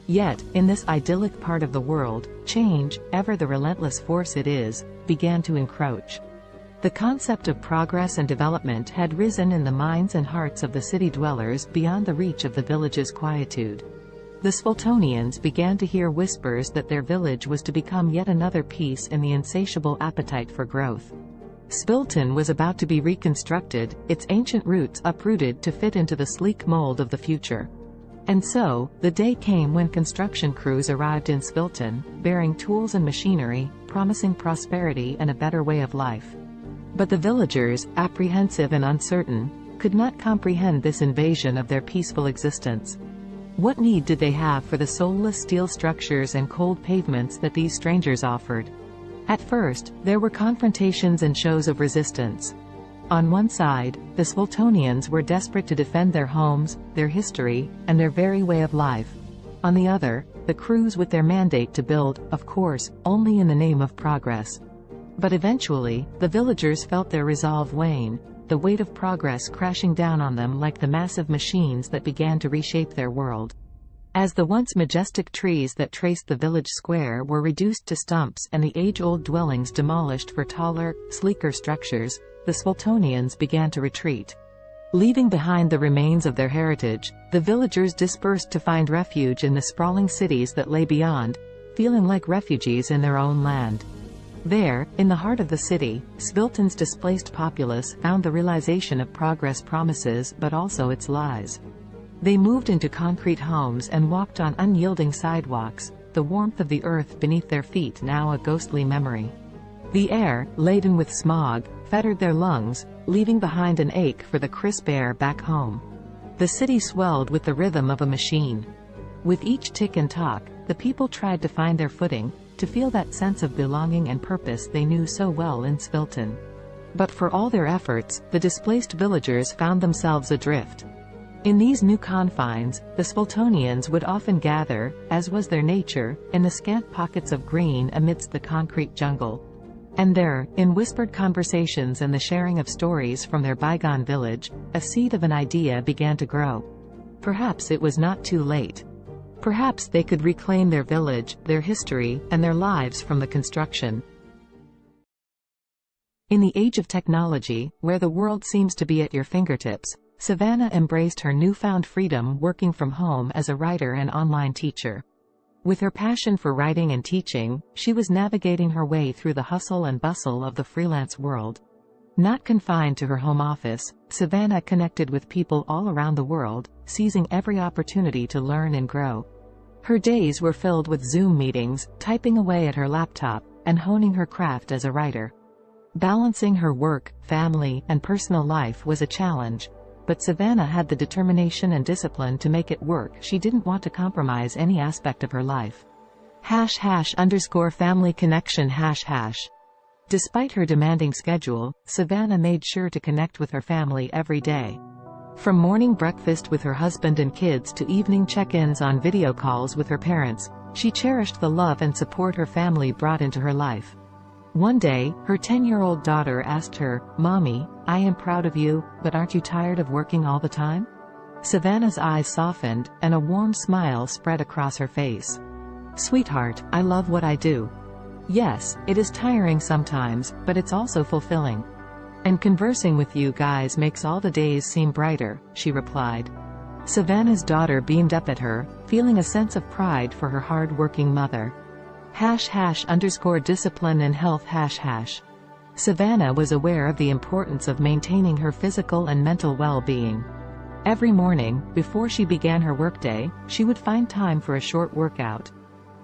Yet, in this idyllic part of the world, change, ever the relentless force it is, began to encroach. The concept of progress and development had risen in the minds and hearts of the city dwellers beyond the reach of the village's quietude. The Sviltonians began to hear whispers that their village was to become yet another piece in the insatiable appetite for growth. Svilton was about to be reconstructed, its ancient roots uprooted to fit into the sleek mold of the future. And so, the day came when construction crews arrived in Svilton, bearing tools and machinery, promising prosperity and a better way of life. But the villagers, apprehensive and uncertain, could not comprehend this invasion of their peaceful existence. What need did they have for the soulless steel structures and cold pavements that these strangers offered? At first, there were confrontations and shows of resistance. On one side, the Sviltonians were desperate to defend their homes, their history, and their very way of life. On the other, the crews with their mandate to build, of course, only in the name of progress. But eventually, the villagers felt their resolve wane, the weight of progress crashing down on them like the massive machines that began to reshape their world. As the once majestic trees that traced the village square were reduced to stumps and the age-old dwellings demolished for taller, sleeker structures, the Sviltonians began to retreat. Leaving behind the remains of their heritage, the villagers dispersed to find refuge in the sprawling cities that lay beyond, feeling like refugees in their own land. There, in the heart of the city, Svilton's displaced populace found the realization of progress promises but also its lies. They moved into concrete homes and walked on unyielding sidewalks, the warmth of the earth beneath their feet now a ghostly memory. The air, laden with smog, fettered their lungs, leaving behind an ache for the crisp air back home. The city swelled with the rhythm of a machine. With each tick and tock, the people tried to find their footing, to feel that sense of belonging and purpose they knew so well in Svilton. But for all their efforts, the displaced villagers found themselves adrift. In these new confines, the Sviltonians would often gather, as was their nature, in the scant pockets of green amidst the concrete jungle. And there, in whispered conversations and the sharing of stories from their bygone village, a seed of an idea began to grow. Perhaps it was not too late. Perhaps they could reclaim their village, their history, and their lives from the construction. In the age of technology, where the world seems to be at your fingertips, Savannah embraced her newfound freedom working from home as a writer and online teacher. With her passion for writing and teaching, she was navigating her way through the hustle and bustle of the freelance world. Not confined to her home office, Savannah connected with people all around the world, seizing every opportunity to learn and grow. Her days were filled with Zoom meetings, typing away at her laptop, and honing her craft as a writer. Balancing her work, family, and personal life was a challenge, but Savannah had the determination and discipline to make it work. She didn't want to compromise any aspect of her life. #family connection #. Despite her demanding schedule, Savannah made sure to connect with her family every day. From morning breakfast with her husband and kids to evening check-ins on video calls with her parents, she cherished the love and support her family brought into her life. One day, her 10-year-old daughter asked her, "Mommy, I am proud of you, but aren't you tired of working all the time?" Savannah's eyes softened, and a warm smile spread across her face. "Sweetheart, I love what I do. Yes, it is tiring sometimes, but it's also fulfilling. And conversing with you guys makes all the days seem brighter," she replied. Savannah's daughter beamed up at her, feeling a sense of pride for her hard-working mother. #discipline and health #. Savannah was aware of the importance of maintaining her physical and mental well-being. Every morning, before she began her workday, she would find time for a short workout.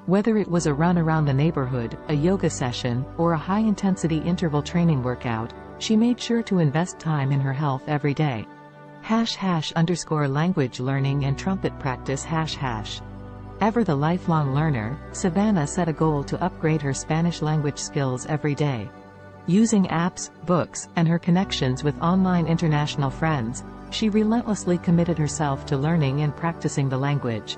Whether it was a run around the neighborhood, a yoga session, or a high-intensity interval training workout, she made sure to invest time in her health every day. #language learning and trumpet practice #. Ever the lifelong learner, Savannah set a goal to upgrade her Spanish language skills every day. Using apps, books, and her connections with online international friends, she relentlessly committed herself to learning and practicing the language.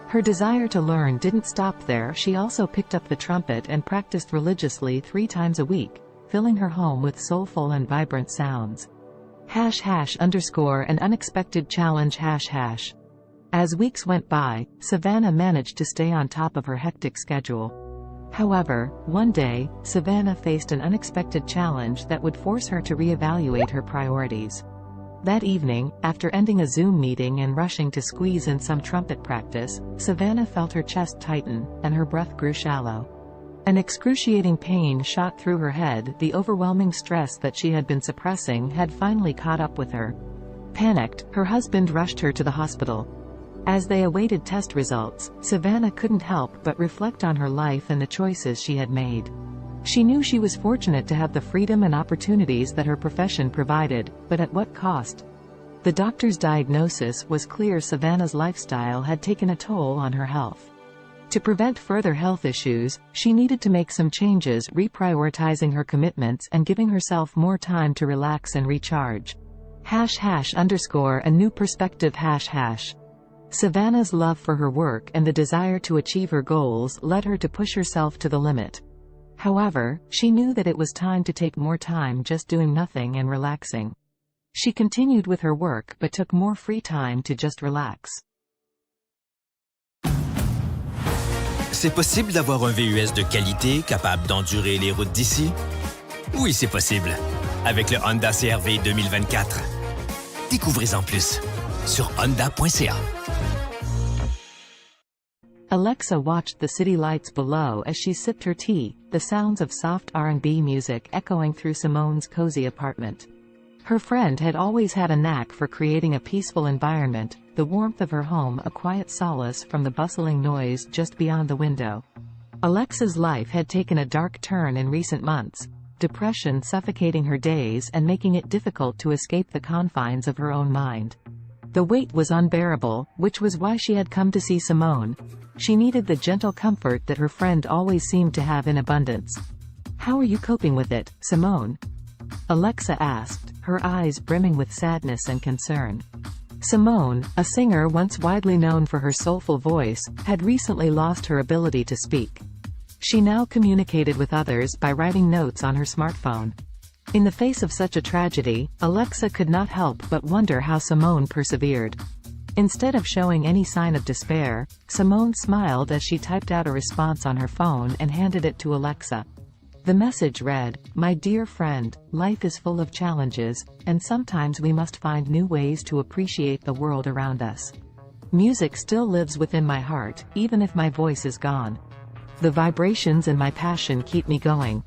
Her desire to learn didn't stop there. She also picked up the trumpet and practiced religiously 3 times a week, filling her home with soulful and vibrant sounds. #an unexpected challenge #. As weeks went by, Savannah managed to stay on top of her hectic schedule. However, one day, Savannah faced an unexpected challenge that would force her to reevaluate her priorities. That evening, after ending a Zoom meeting and rushing to squeeze in some trumpet practice, Savannah felt her chest tighten, and her breath grew shallow. An excruciating pain shot through her head. The overwhelming stress that she had been suppressing had finally caught up with her. Panicked, her husband rushed her to the hospital. As they awaited test results, Savannah couldn't help but reflect on her life and the choices she had made. She knew she was fortunate to have the freedom and opportunities that her profession provided, but at what cost? The doctor's diagnosis was clear: Savannah's lifestyle had taken a toll on her health. To prevent further health issues, she needed to make some changes, reprioritizing her commitments and giving herself more time to relax and recharge. #a new perspective #. Savannah's love for her work and the desire to achieve her goals led her to push herself to the limit. However, she knew that it was time to take more time just doing nothing and relaxing. She continued with her work but took more free time to just relax. C'est possible d'avoir un VUS de qualité capable d'endurer les routes d'ici? Oui, c'est possible. Avec le Honda CR-V 2024. Découvrez-en plus sur honda.ca. Alexa watched the city lights below as she sipped her tea, the sounds of soft R&B music echoing through Simone's cozy apartment. Her friend had always had a knack for creating a peaceful environment, the warmth of her home a quiet solace from the bustling noise just beyond the window. Alexa's life had taken a dark turn in recent months, depression suffocating her days and making it difficult to escape the confines of her own mind. The weight was unbearable, which was why she had come to see Simone. She needed the gentle comfort that her friend always seemed to have in abundance. "How are you coping with it, Simone?" Alexa asked, her eyes brimming with sadness and concern. Simone, a singer once widely known for her soulful voice, had recently lost her ability to speak. She now communicated with others by writing notes on her smartphone. In the face of such a tragedy, Alexa could not help but wonder how Simone persevered. Instead of showing any sign of despair, Simone smiled as she typed out a response on her phone and handed it to Alexa. The message read, "My dear friend, life is full of challenges, and sometimes we must find new ways to appreciate the world around us. Music still lives within my heart, even if my voice is gone. The vibrations and my passion keep me going.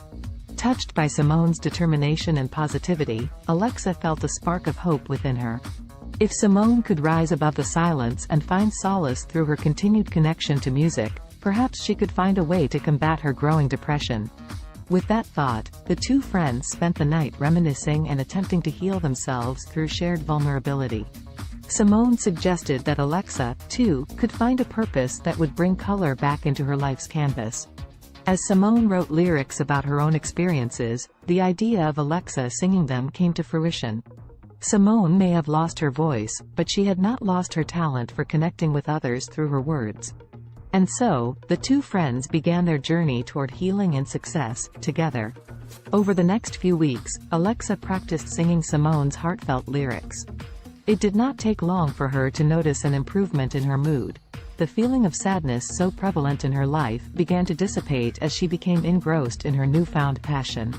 Touched by Simone's determination and positivity, Alexa felt a spark of hope within her. If Simone could rise above the silence and find solace through her continued connection to music, perhaps she could find a way to combat her growing depression. With that thought, the two friends spent the night reminiscing and attempting to heal themselves through shared vulnerability. Simone suggested that Alexa, too, could find a purpose that would bring color back into her life's canvas. As Simone wrote lyrics about her own experiences, the idea of Alexa singing them came to fruition. Simone may have lost her voice, but she had not lost her talent for connecting with others through her words. And so, the two friends began their journey toward healing and success, together. Over the next few weeks, Alexa practiced singing Simone's heartfelt lyrics. It did not take long for her to notice an improvement in her mood. The feeling of sadness so prevalent in her life began to dissipate as she became engrossed in her newfound passion.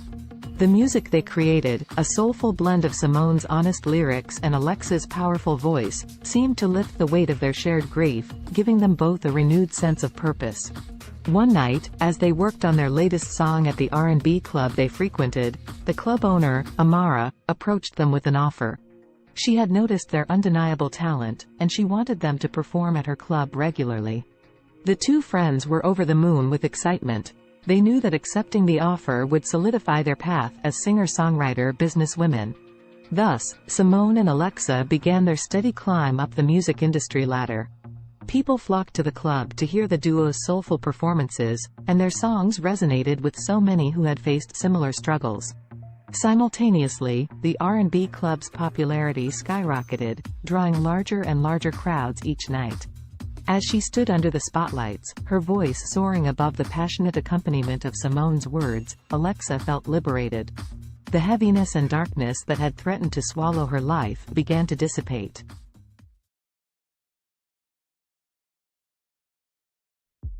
The music they created, a soulful blend of Simone's honest lyrics and Alexa's powerful voice, seemed to lift the weight of their shared grief, giving them both a renewed sense of purpose. One night, as they worked on their latest song at the R&B club they frequented, the club owner, Amara, approached them with an offer. She had noticed their undeniable talent, and she wanted them to perform at her club regularly. The two friends were over the moon with excitement. They knew that accepting the offer would solidify their path as singer-songwriter businesswomen. Thus, Simone and Alexa began their steady climb up the music industry ladder. People flocked to the club to hear the duo's soulful performances, and their songs resonated with so many who had faced similar struggles. Simultaneously, the R&B club's popularity skyrocketed, drawing larger and larger crowds each night. As she stood under the spotlights, her voice soaring above the passionate accompaniment of Simone's words, Alexa felt liberated. The heaviness and darkness that had threatened to swallow her life began to dissipate.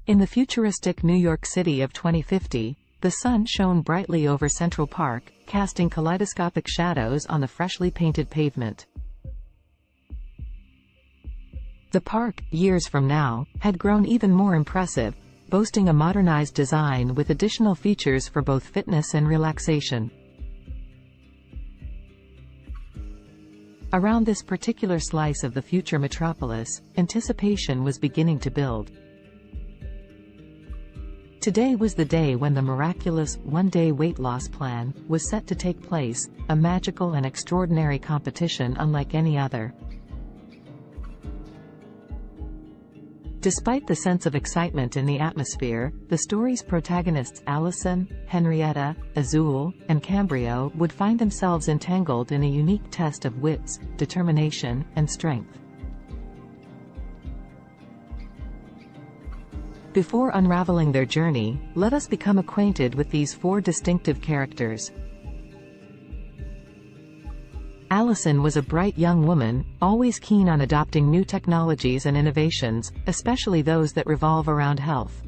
In the futuristic New York City of 2050, the sun shone brightly over Central Park, casting kaleidoscopic shadows on the freshly painted pavement. The park, years from now, had grown even more impressive, boasting a modernized design with additional features for both fitness and relaxation. Around this particular slice of the future metropolis, anticipation was beginning to build. Today was the day when the miraculous one-day weight loss plan was set to take place, a magical and extraordinary competition unlike any other. Despite the sense of excitement in the atmosphere, the story's protagonists Allison, Henrietta, Azul, and Cambrio would find themselves entangled in a unique test of wits, determination, and strength. Before unraveling their journey, let us become acquainted with these four distinctive characters. Allison was a bright young woman, always keen on adopting new technologies and innovations, especially those that revolve around health.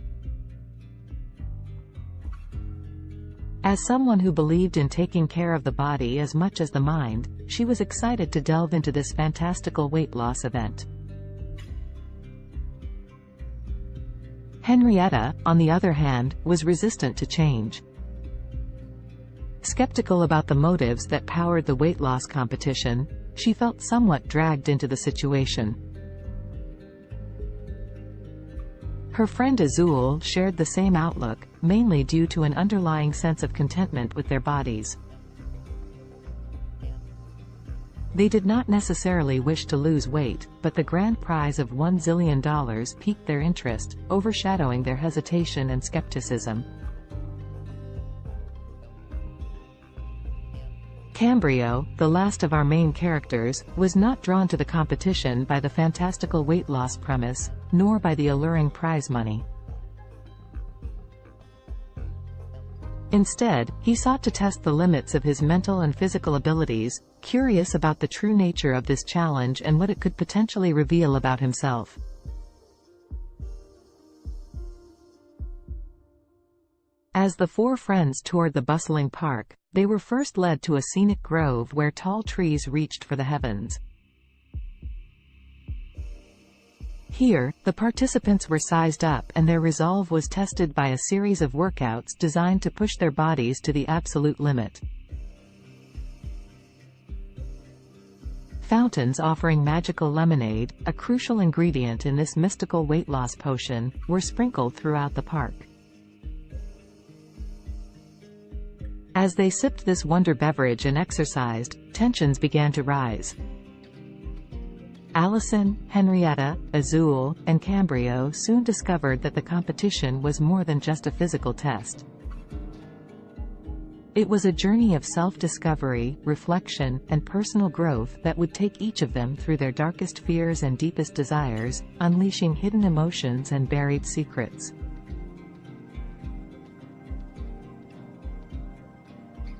As someone who believed in taking care of the body as much as the mind, she was excited to delve into this fantastical weight loss event. Henrietta, on the other hand, was resistant to change. Skeptical about the motives that powered the weight loss competition, she felt somewhat dragged into the situation. Her friend Azul shared the same outlook, mainly due to an underlying sense of contentment with their bodies. They did not necessarily wish to lose weight, but the grand prize of $1 zillion piqued their interest, overshadowing their hesitation and skepticism. Cambrio, the last of our main characters, was not drawn to the competition by the fantastical weight loss premise, nor by the alluring prize money. Instead, he sought to test the limits of his mental and physical abilities, curious about the true nature of this challenge and what it could potentially reveal about himself. As the four friends toured the bustling park, they were first led to a scenic grove where tall trees reached for the heavens. Here, the participants were sized up and their resolve was tested by a series of workouts designed to push their bodies to the absolute limit. Fountains offering magical lemonade, a crucial ingredient in this mystical weight loss potion, were sprinkled throughout the park. As they sipped this wonder beverage and exercised, tensions began to rise. Allison, Henrietta, Azul, and Cambrio soon discovered that the competition was more than just a physical test. It was a journey of self-discovery, reflection, and personal growth that would take each of them through their darkest fears and deepest desires, unleashing hidden emotions and buried secrets.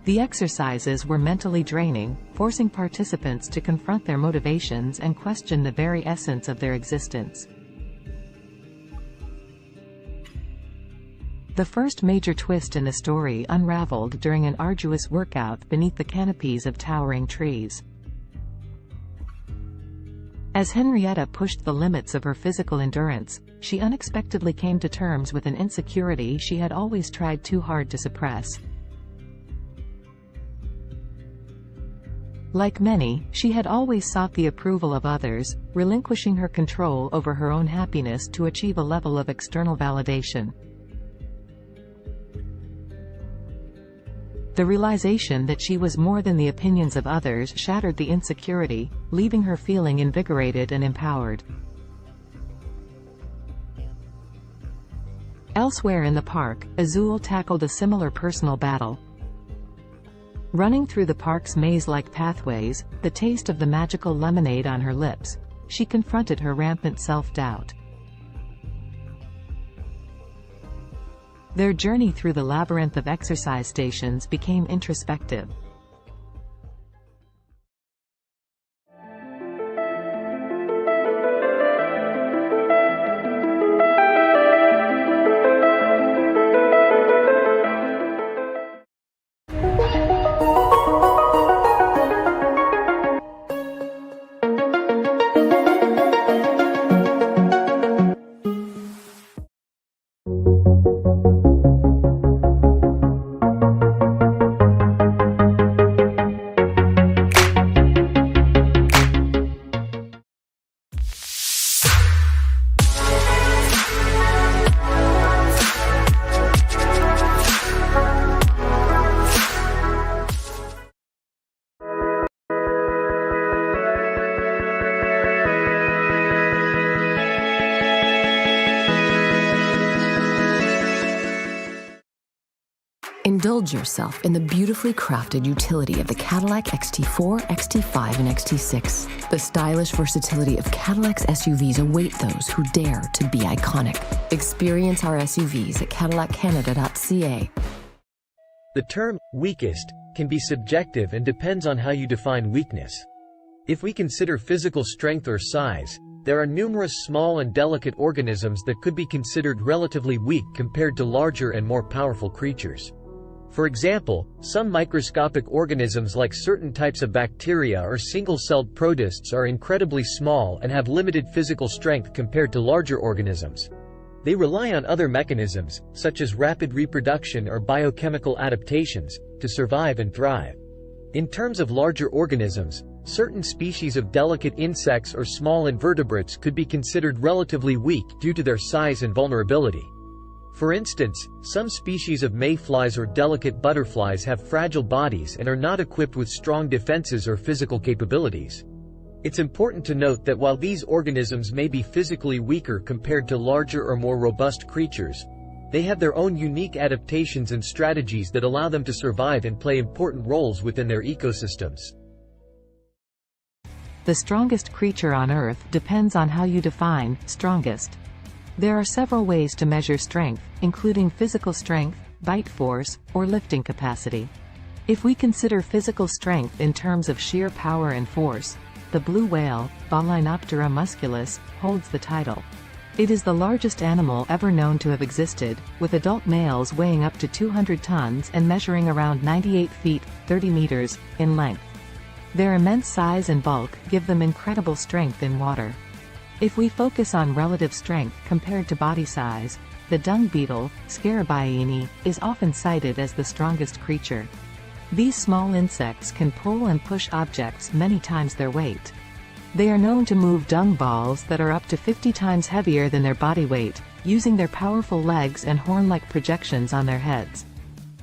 The exercises were mentally draining, forcing participants to confront their motivations and question the very essence of their existence. The first major twist in the story unraveled during an arduous workout beneath the canopies of towering trees. As Henrietta pushed the limits of her physical endurance, she unexpectedly came to terms with an insecurity she had always tried too hard to suppress. Like many, she had always sought the approval of others, relinquishing her control over her own happiness to achieve a level of external validation. The realization that she was more than the opinions of others shattered the insecurity, leaving her feeling invigorated and empowered. Elsewhere in the park, Azul tackled a similar personal battle. Running through the park's maze-like pathways, the taste of the magical lemonade on her lips, she confronted her rampant self-doubt. Their journey through the labyrinth of exercise stations became introspective. Indulge yourself in the beautifully crafted utility of the Cadillac XT4, XT5, and XT6. The stylish versatility of Cadillac's SUVs await those who dare to be iconic. Experience our SUVs at cadillaccanada.ca. The term weakest can be subjective and depends on how you define weakness. If we consider physical strength or size, there are numerous small and delicate organisms that could be considered relatively weak compared to larger and more powerful creatures. For example, some microscopic organisms like certain types of bacteria or single-celled protists are incredibly small and have limited physical strength compared to larger organisms. They rely on other mechanisms, such as rapid reproduction or biochemical adaptations, to survive and thrive. In terms of larger organisms, certain species of delicate insects or small invertebrates could be considered relatively weak due to their size and vulnerability. For instance, some species of mayflies or delicate butterflies have fragile bodies and are not equipped with strong defenses or physical capabilities. It's important to note that while these organisms may be physically weaker compared to larger or more robust creatures, they have their own unique adaptations and strategies that allow them to survive and play important roles within their ecosystems. The strongest creature on Earth depends on how you define strongest. There are several ways to measure strength, including physical strength, bite force, or lifting capacity. If we consider physical strength in terms of sheer power and force, the blue whale, Balaenoptera musculus, holds the title. It is the largest animal ever known to have existed, with adult males weighing up to 200 tons and measuring around 98 feet, 30 meters, in length. Their immense size and bulk give them incredible strength in water. If we focus on relative strength compared to body size, the dung beetle, Scarabaeini, is often cited as the strongest creature. These small insects can pull and push objects many times their weight. They are known to move dung balls that are up to 50 times heavier than their body weight, using their powerful legs and horn-like projections on their heads.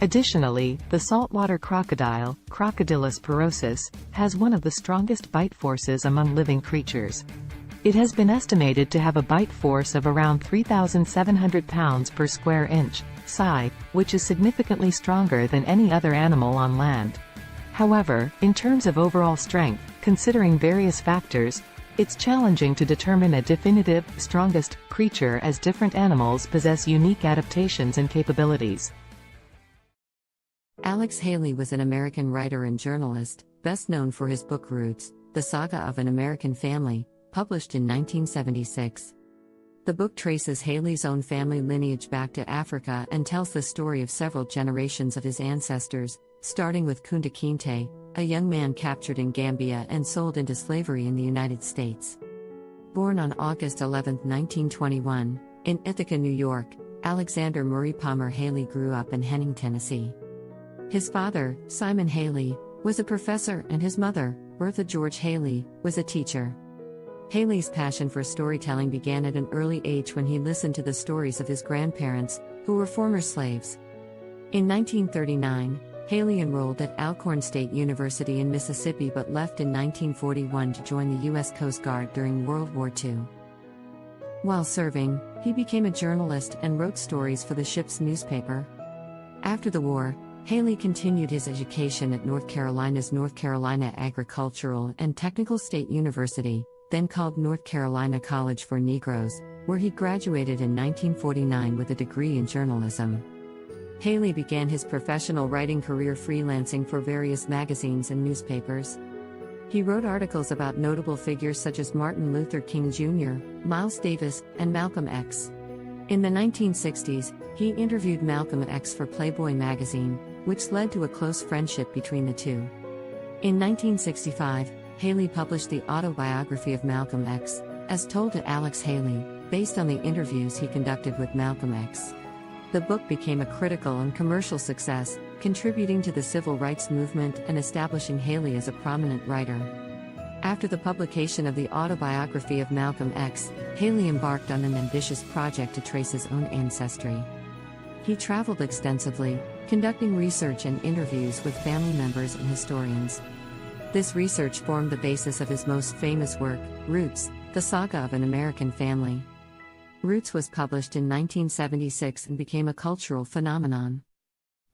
Additionally, the saltwater crocodile, Crocodylus porosus, has one of the strongest bite forces among living creatures. It has been estimated to have a bite force of around 3,700 pounds per square inch, psi, which is significantly stronger than any other animal on land. However, in terms of overall strength, considering various factors, it's challenging to determine a definitive, strongest creature, as different animals possess unique adaptations and capabilities. Alex Haley was an American writer and journalist, best known for his book Roots, The Saga of an American Family, published in 1976. The book traces Haley's own family lineage back to Africa and tells the story of several generations of his ancestors, starting with Kunta Kinte, a young man captured in Gambia and sold into slavery in the United States. Born on August 11, 1921, in Ithaca, New York, Alexander Murray Palmer Haley grew up in Henning, Tennessee. His father, Simon Haley, was a professor and his mother, Bertha George Haley, was a teacher. Haley's passion for storytelling began at an early age when he listened to the stories of his grandparents, who were former slaves. In 1939, Haley enrolled at Alcorn State University in Mississippi but left in 1941 to join the U.S. Coast Guard during World War II. While serving, he became a journalist and wrote stories for the ship's newspaper. After the war, Haley continued his education at North Carolina's North Carolina Agricultural and Technical State University, then called North Carolina College for Negroes, where he graduated in 1949 with a degree in journalism. Haley began his professional writing career freelancing for various magazines and newspapers. He wrote articles about notable figures such as Martin Luther King Jr., Miles Davis, and Malcolm X. In the 1960s, he interviewed Malcolm X for Playboy magazine, which led to a close friendship between the two. In 1965, Haley published the autobiography of Malcolm X, as told to Alex Haley, based on the interviews he conducted with Malcolm X. The book became a critical and commercial success, contributing to the civil rights movement and establishing Haley as a prominent writer. After the publication of the autobiography of Malcolm X, Haley embarked on an ambitious project to trace his own ancestry. He traveled extensively, conducting research and interviews with family members and historians. This research formed the basis of his most famous work, Roots, The Saga of an American Family. Roots was published in 1976 and became a cultural phenomenon.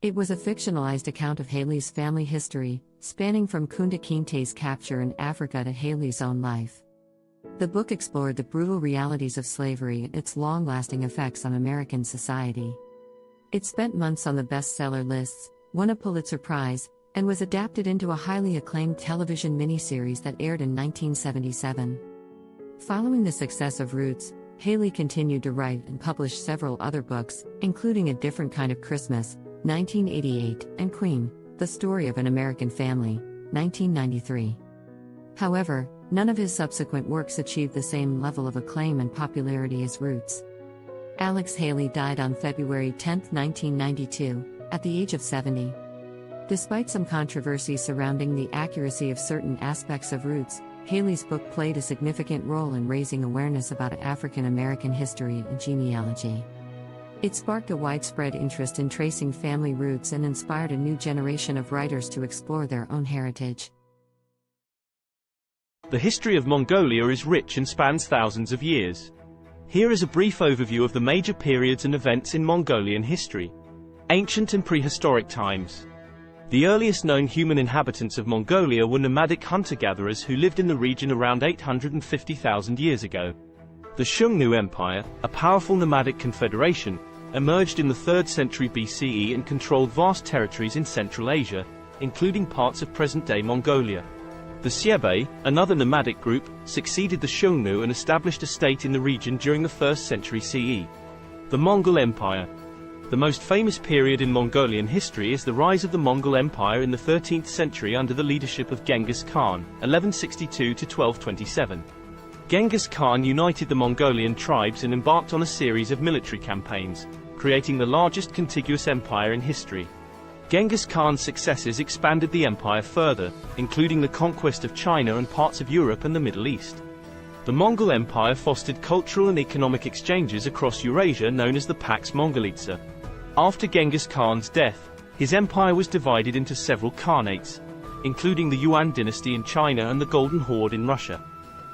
It was a fictionalized account of Haley's family history, spanning from Kunta Kinte's capture in Africa to Haley's own life. The book explored the brutal realities of slavery and its long-lasting effects on American society. It spent months on the bestseller lists, won a Pulitzer Prize, and was adapted into a highly acclaimed television miniseries that aired in 1977. Following the success of Roots, Haley continued to write and publish several other books, including A Different Kind of Christmas, 1988, and Queen, The Story of an American Family, 1993. However, none of his subsequent works achieved the same level of acclaim and popularity as Roots. Alex Haley died on February 10, 1992, at the age of 70. Despite some controversy surrounding the accuracy of certain aspects of Roots, Haley's book played a significant role in raising awareness about African American history and genealogy. It sparked a widespread interest in tracing family roots and inspired a new generation of writers to explore their own heritage. The history of Mongolia is rich and spans thousands of years. Here is a brief overview of the major periods and events in Mongolian history. Ancient and prehistoric times. The earliest known human inhabitants of Mongolia were nomadic hunter-gatherers who lived in the region around 850,000 years ago. The Xiongnu Empire, a powerful nomadic confederation, emerged in the 3rd century BCE and controlled vast territories in Central Asia, including parts of present-day Mongolia. The Xiebe, another nomadic group, succeeded the Xiongnu and established a state in the region during the 1st century CE. The Mongol Empire. The most famous period in Mongolian history is the rise of the Mongol Empire in the 13th century under the leadership of Genghis Khan, 1162 to 1227. Genghis Khan united the Mongolian tribes and embarked on a series of military campaigns, creating the largest contiguous empire in history. Genghis Khan's successes expanded the empire further, including the conquest of China and parts of Europe and the Middle East. The Mongol Empire fostered cultural and economic exchanges across Eurasia known as the Pax Mongolica. After Genghis Khan's death, his empire was divided into several khanates, including the Yuan dynasty in China and the Golden Horde in Russia.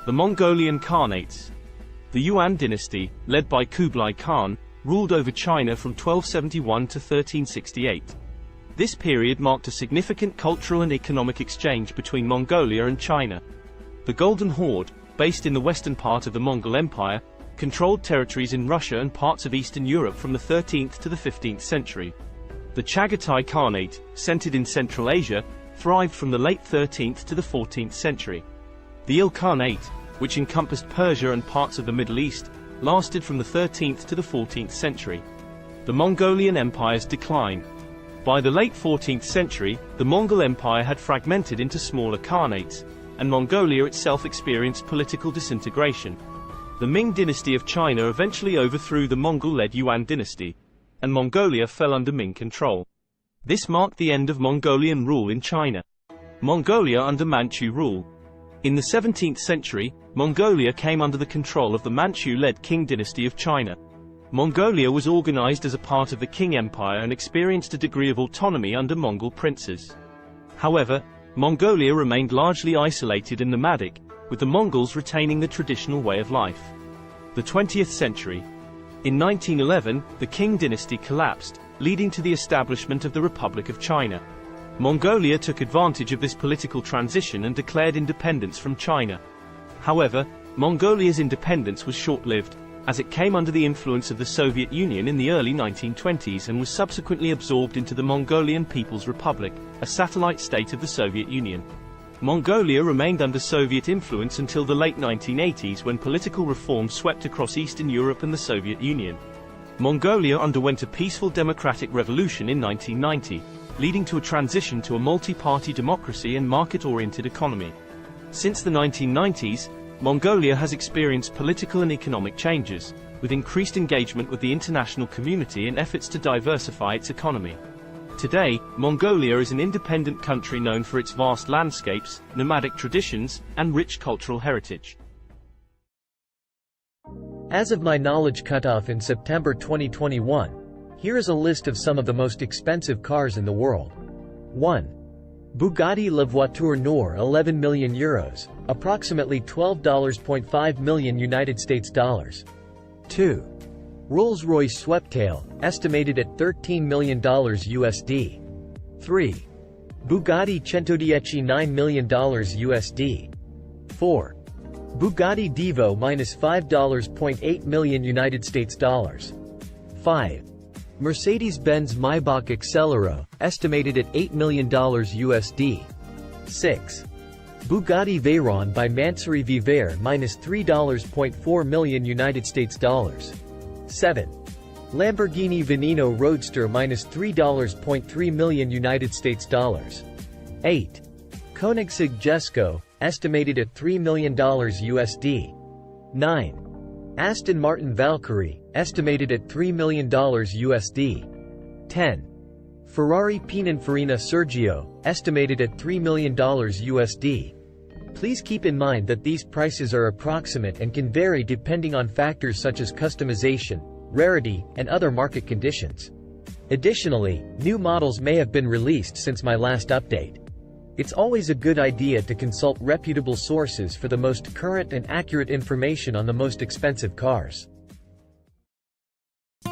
The Mongolian Khanates. The Yuan dynasty, led by Kublai Khan, ruled over China from 1271 to 1368. This period marked a significant cultural and economic exchange between Mongolia and China. The Golden Horde, based in the western part of the Mongol Empire, controlled territories in Russia and parts of Eastern Europe from the 13th to the 15th century. The Chagatai Khanate, centered in Central Asia, thrived from the late 13th to the 14th century. The Ilkhanate, which encompassed Persia and parts of the Middle East, lasted from the 13th to the 14th century. The Mongolian Empire's decline. By the late 14th century, the Mongol Empire had fragmented into smaller khanates, and Mongolia itself experienced political disintegration. The Ming dynasty of China eventually overthrew the Mongol-led Yuan dynasty, and Mongolia fell under Ming control. This marked the end of Mongolian rule in China. Mongolia under Manchu rule. In the 17th century, Mongolia came under the control of the Manchu-led Qing dynasty of China. Mongolia was organized as a part of the Qing Empire and experienced a degree of autonomy under Mongol princes. However, Mongolia remained largely isolated and nomadic, with the Mongols retaining the traditional way of life. The 20th century. In 1911, the Qing dynasty collapsed, leading to the establishment of the Republic of China. Mongolia took advantage of this political transition and declared independence from China. However, Mongolia's independence was short-lived, as it came under the influence of the Soviet Union in the early 1920s and was subsequently absorbed into the Mongolian People's Republic, a satellite state of the Soviet Union. Mongolia remained under Soviet influence until the late 1980s when political reforms swept across Eastern Europe and the Soviet Union. Mongolia underwent a peaceful democratic revolution in 1990, leading to a transition to a multi-party democracy and market-oriented economy. Since the 1990s, Mongolia has experienced political and economic changes, with increased engagement with the international community and efforts to diversify its economy. Today, Mongolia is an independent country known for its vast landscapes, nomadic traditions, and rich cultural heritage. As of my knowledge cutoff in September 2021, here is a list of some of the most expensive cars in the world. 1. Bugatti La Voiture Noire 11 million euros, approximately $12.5 million United States dollars. 2. Rolls-Royce Sweptail, estimated at $13 million USD. 3. Bugatti Centodieci $9 million USD. 4. Bugatti Divo -$5.8 million United States dollars. 5. Mercedes-Benz Maybach Accelero, estimated at $8 million USD. 6. Bugatti Veyron by Mansouri Viver -$3.4 million United States dollars. 7. Lamborghini Veneno Roadster -$3.3 million United States dollars. 8. Koenigsegg Jesko, estimated at $3 million USD. 9. Aston Martin Valkyrie, estimated at $3 million USD. 10. Ferrari Pininfarina Sergio, estimated at $3 million USD. Please keep in mind that these prices are approximate and can vary depending on factors such as customization, rarity, and other market conditions. Additionally, new models may have been released since my last update. It's always a good idea to consult reputable sources for the most current and accurate information on the most expensive cars.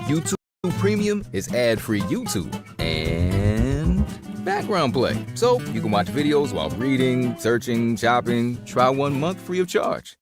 YouTube Premium is ad-free YouTube and background play, so you can watch videos while reading, searching, shopping. Try 1 month free of charge.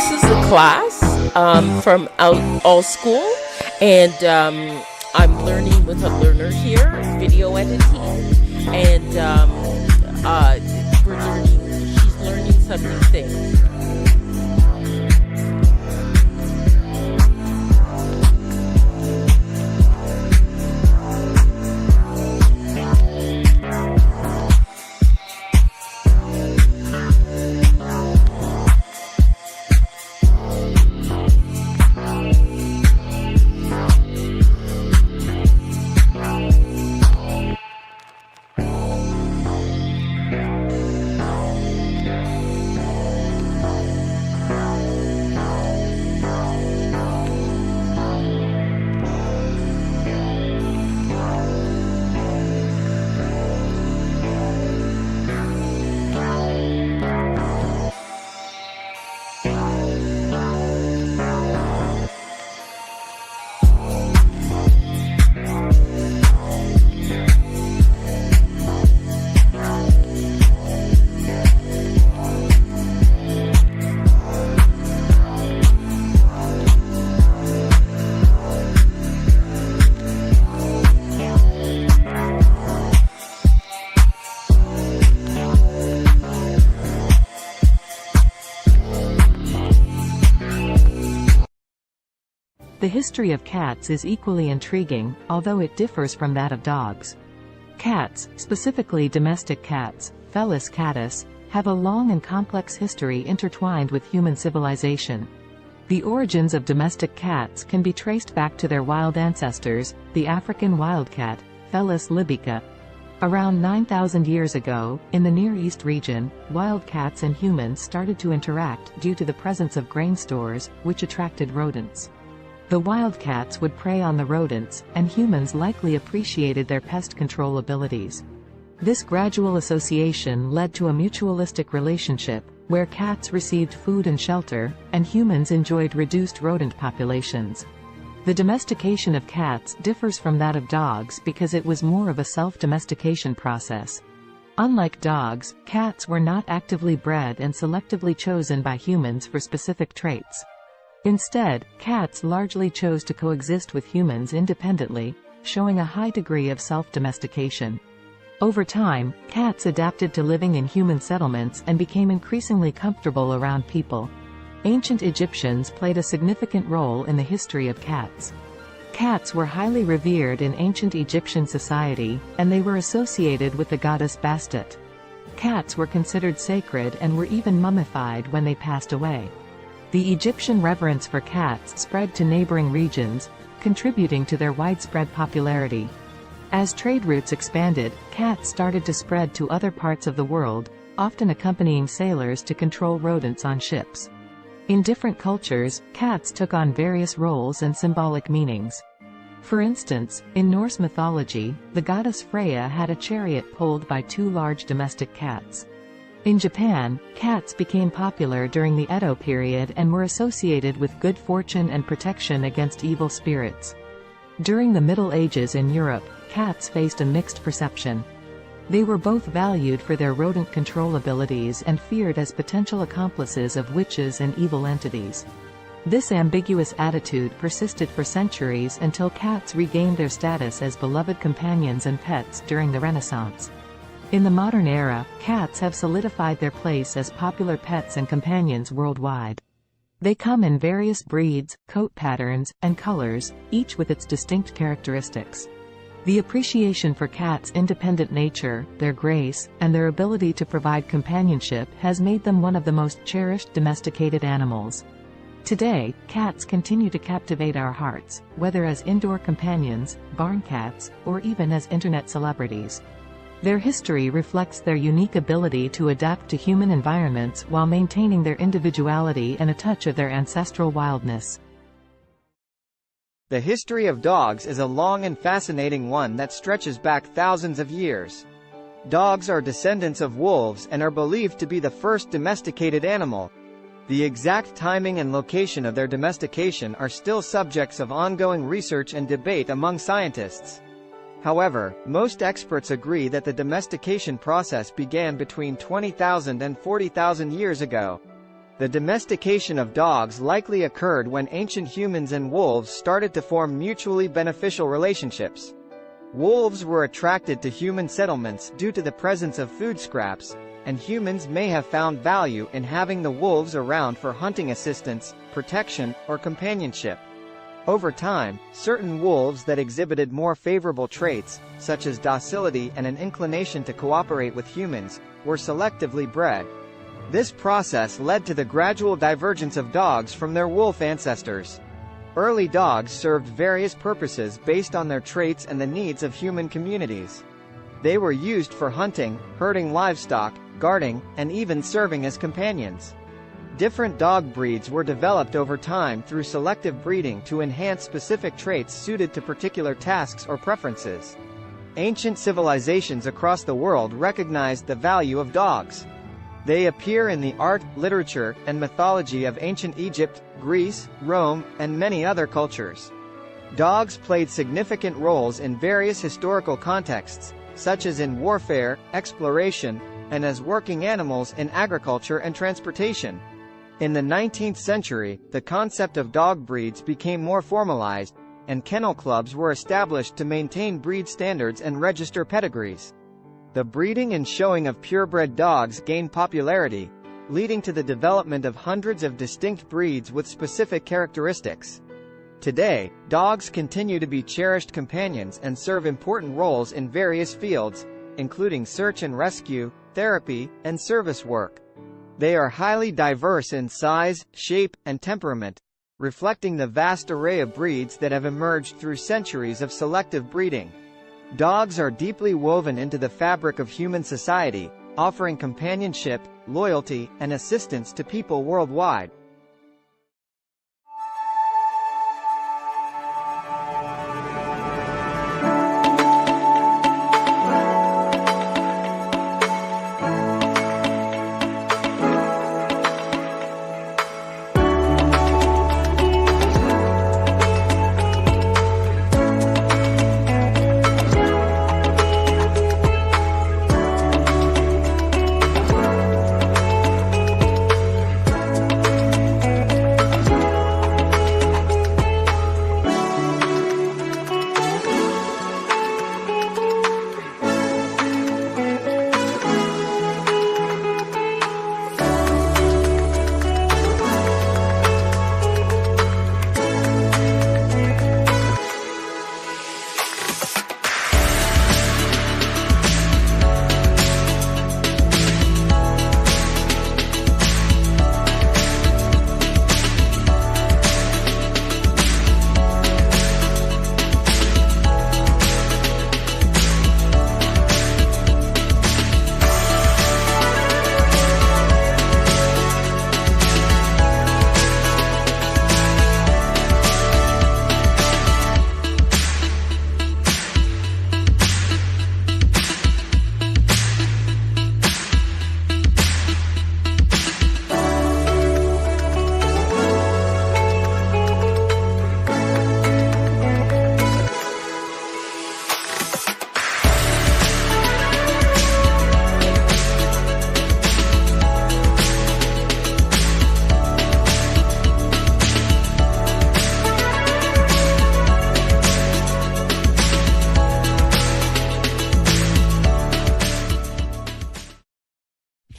This is a class from All School, and I'm learning with a learner here, video editing, and she's learning some new things. The history of cats is equally intriguing, although it differs from that of dogs. Cats, specifically domestic cats, Felis catus, have a long and complex history intertwined with human civilization. The origins of domestic cats can be traced back to their wild ancestors, the African wildcat, Felis libica. Around 9,000 years ago, in the Near East region, wild cats and humans started to interact due to the presence of grain stores, which attracted rodents. The wildcats would prey on the rodents, and humans likely appreciated their pest control abilities. This gradual association led to a mutualistic relationship, where cats received food and shelter, and humans enjoyed reduced rodent populations. The domestication of cats differs from that of dogs because it was more of a self-domestication process. Unlike dogs, cats were not actively bred and selectively chosen by humans for specific traits. Instead, cats largely chose to coexist with humans independently, showing a high degree of self-domestication. Over time, cats adapted to living in human settlements and became increasingly comfortable around people. Ancient Egyptians played a significant role in the history of cats. Cats were highly revered in ancient Egyptian society, and they were associated with the goddess Bastet. Cats were considered sacred and were even mummified when they passed away. The Egyptian reverence for cats spread to neighboring regions, contributing to their widespread popularity. As trade routes expanded, cats started to spread to other parts of the world, often accompanying sailors to control rodents on ships. In different cultures, cats took on various roles and symbolic meanings. For instance, in Norse mythology, the goddess Freya had a chariot pulled by two large domestic cats. In Japan, cats became popular during the Edo period and were associated with good fortune and protection against evil spirits. During the Middle Ages in Europe, cats faced a mixed perception. They were both valued for their rodent control abilities and feared as potential accomplices of witches and evil entities. This ambiguous attitude persisted for centuries until cats regained their status as beloved companions and pets during the Renaissance. In the modern era, cats have solidified their place as popular pets and companions worldwide. They come in various breeds, coat patterns, and colors, each with its distinct characteristics. The appreciation for cats' independent nature, their grace, and their ability to provide companionship has made them one of the most cherished domesticated animals. Today, cats continue to captivate our hearts, whether as indoor companions, barn cats, or even as internet celebrities. Their history reflects their unique ability to adapt to human environments while maintaining their individuality and a touch of their ancestral wildness. The history of dogs is a long and fascinating one that stretches back thousands of years. Dogs are descendants of wolves and are believed to be the first domesticated animal. The exact timing and location of their domestication are still subjects of ongoing research and debate among scientists. However, most experts agree that the domestication process began between 20,000 and 40,000 years ago. The domestication of dogs likely occurred when ancient humans and wolves started to form mutually beneficial relationships. Wolves were attracted to human settlements due to the presence of food scraps, and humans may have found value in having the wolves around for hunting assistance, protection, or companionship. Over time, certain wolves that exhibited more favorable traits, such as docility and an inclination to cooperate with humans, were selectively bred. This process led to the gradual divergence of dogs from their wolf ancestors. Early dogs served various purposes based on their traits and the needs of human communities. They were used for hunting, herding livestock, guarding, and even serving as companions. Different dog breeds were developed over time through selective breeding to enhance specific traits suited to particular tasks or preferences. Ancient civilizations across the world recognized the value of dogs. They appear in the art, literature, and mythology of ancient Egypt, Greece, Rome, and many other cultures. Dogs played significant roles in various historical contexts, such as in warfare, exploration, and as working animals in agriculture and transportation. In the 19th century, the concept of dog breeds became more formalized, and kennel clubs were established to maintain breed standards and register pedigrees. The breeding and showing of purebred dogs gained popularity, leading to the development of hundreds of distinct breeds with specific characteristics. Today, dogs continue to be cherished companions and serve important roles in various fields, including search and rescue, therapy, and service work. They are highly diverse in size, shape, and temperament, reflecting the vast array of breeds that have emerged through centuries of selective breeding. Dogs are deeply woven into the fabric of human society, offering companionship, loyalty, and assistance to people worldwide.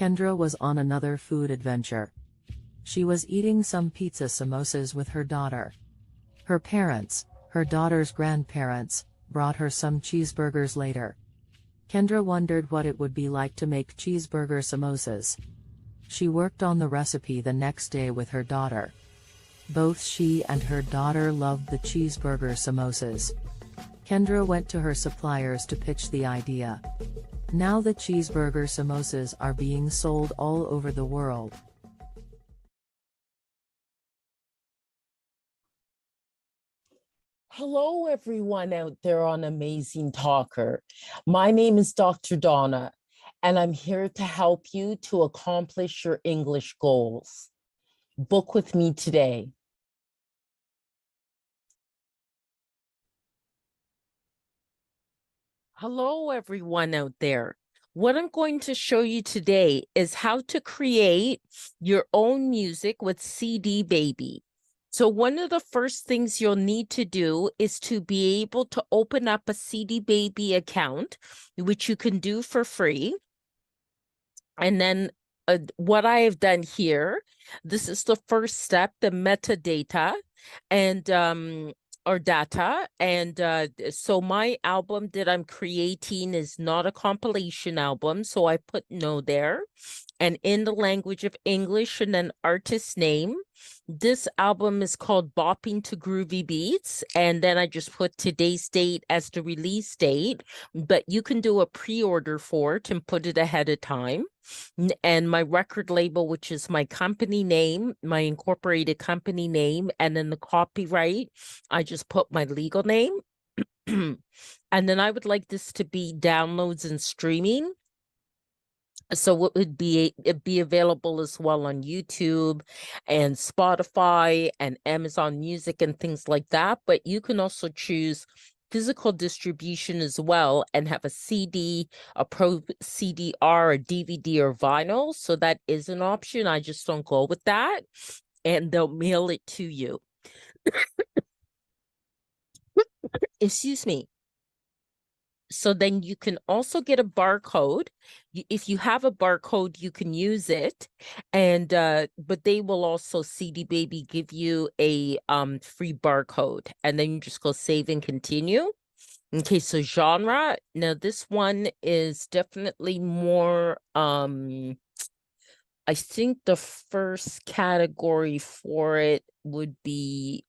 Kendra was on another food adventure. She was eating some pizza samosas with her daughter. Her parents, her daughter's grandparents, brought her some cheeseburgers later. Kendra wondered what it would be like to make cheeseburger samosas. She worked on the recipe the next day with her daughter. Both she and her daughter loved the cheeseburger samosas. Kendra went to her suppliers to pitch the idea. Now the cheeseburger samosas are being sold all over the world. Hello, everyone out there on Amazing Talker. My name is Dr. Donna, and I'm here to help you to accomplish your English goals. Book with me today. Hello, everyone out there. What I'm going to show you today is how to create your own music with CD Baby. So one of the first things you'll need to do is to be able to open up a CD Baby account, which you can do for free. And then what I have done here, this is the first step, the metadata and or data. And so my album that I'm creating is not a compilation album. So I put no there. And in the language of English and then artist name. This album is called Bopping to Groovy Beats. And then I just put today's date as the release date. But you can do a pre-order for it and put it ahead of time. And my record label, which is my company name, my incorporated company name, and then the copyright, I just put my legal name. And then I would like this to be downloads and streaming. So it'd be available as well on YouTube and Spotify and Amazon Music and things like that. But you can also choose physical distribution as well and have a CD, a Pro CD-R, a DVD, or vinyl. So that is an option. I just don't go with that. And they'll mail it to you. Excuse me. So then you can also get a barcode. If you have a barcode, you can use it. And but they will also, CD Baby, give you a free barcode. And then you just go save and continue. Okay, so genre. Now this one is definitely more I think the first category for it would be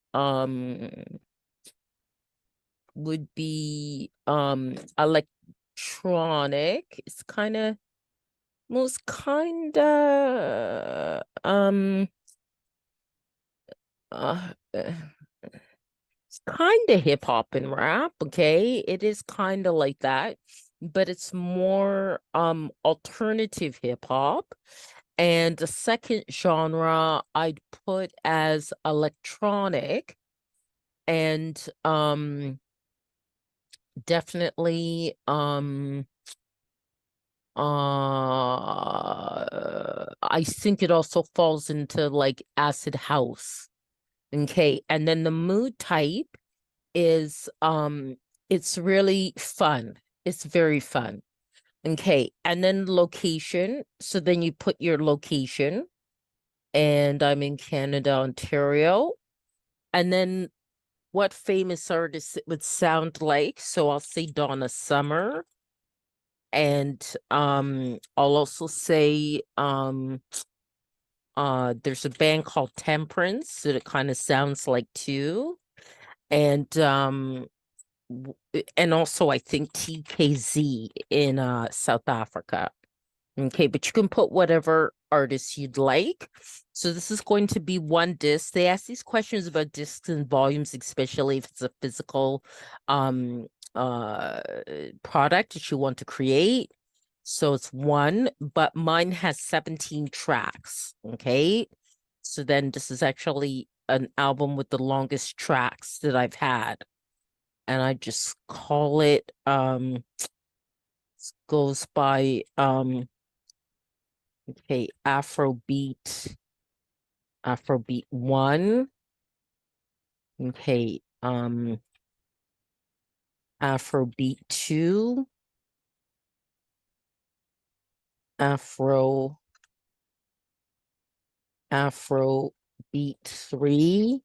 electronic. It's kind of it's kind of hip hop and rap. Okay, it is kind of like that, but it's more alternative hip hop. And the second genre I'd put as electronic, and definitely I think it also falls into like acid house. Okay, and then the mood type is it's really fun. It's very fun. Okay, and then location. So then you put your location, and I'm in Canada, Ontario. And then what famous artist it would sound like. So I'll say Donna Summer. And I'll also say there's a band called Temperance that it kind of sounds like too. And also I think TKZ in South Africa. Okay, but you can put whatever artist you'd like. So this is going to be one disc. They ask these questions about discs and volumes, especially if it's a physical product that you want to create. So it's one, but mine has 17 tracks. Okay, so then this is actually an album with the longest tracks that I've had, and I just call it goes by okay, Afrobeat 1. Okay, Afrobeat 2, Afrobeat 3,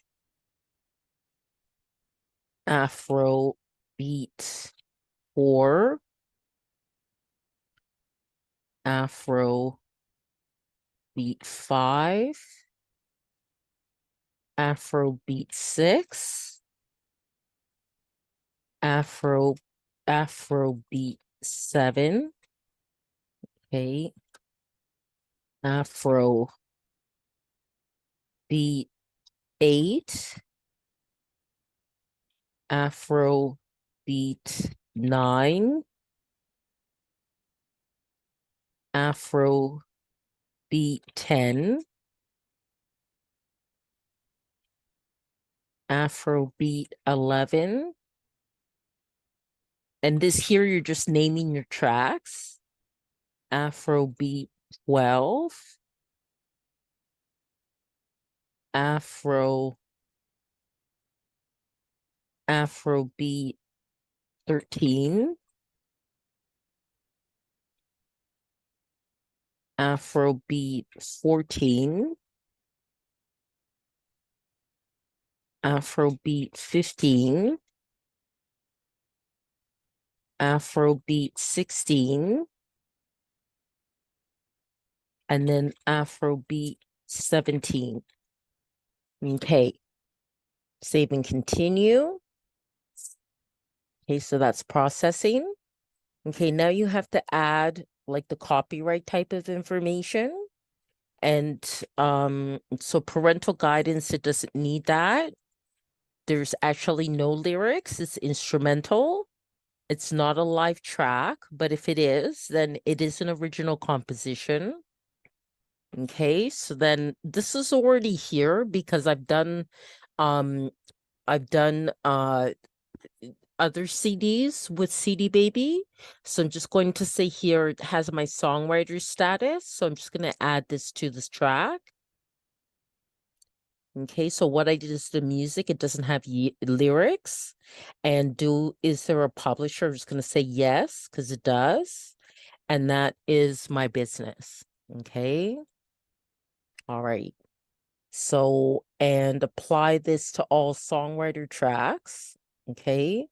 Afrobeat 4, Afrobeat 5, Afrobeat 6, Afrobeat 7, okay, Afrobeat 8, Afrobeat 9, Afrobeat 10, Afrobeat 11. And this here, you're just naming your tracks. Afrobeat 12, Afrobeat 13, Afrobeat 14, Afrobeat 15, Afrobeat 16, and then Afrobeat 17. Okay, save and continue. Okay, so that's processing. Okay, now you have to add like the copyright type of information. And so parental guidance, it doesn't need that. There's actually no lyrics, it's instrumental. It's not a live track, but if it is, then it is an original composition. Okay, so then this is already here because I've done other CDs with CD Baby. So I'm just going to say here it has my songwriter status. So I'm just going to add this to this track. Okay, so what I did is the music, it doesn't have lyrics. And is there a publisher? I'm just going to say yes, because it does. And that is my business. Okay. All right. So, and apply this to all songwriter tracks. Okay.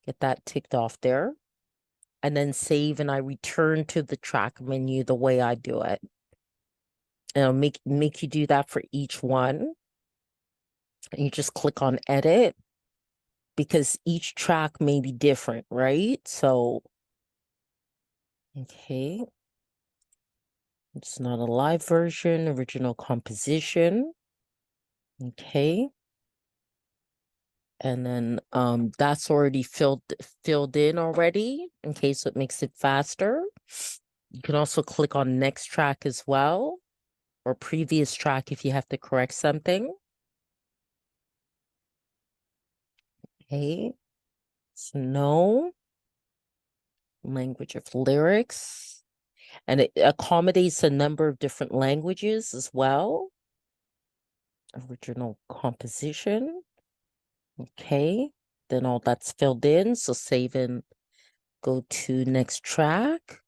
Get that ticked off there. And then save, and I return to the track menu the way I do it. And I'll make you do that for each one. And you just click on edit because each track may be different, right? So, okay. It's not a live version, original composition. Okay. And then that's already filled in already. Okay, so it makes it faster. You can also click on next track as well, or previous track if you have to correct something. Okay, so no language of lyrics, and it accommodates a number of different languages as well. Original composition. Okay, then all that's filled in, so save and go to next track.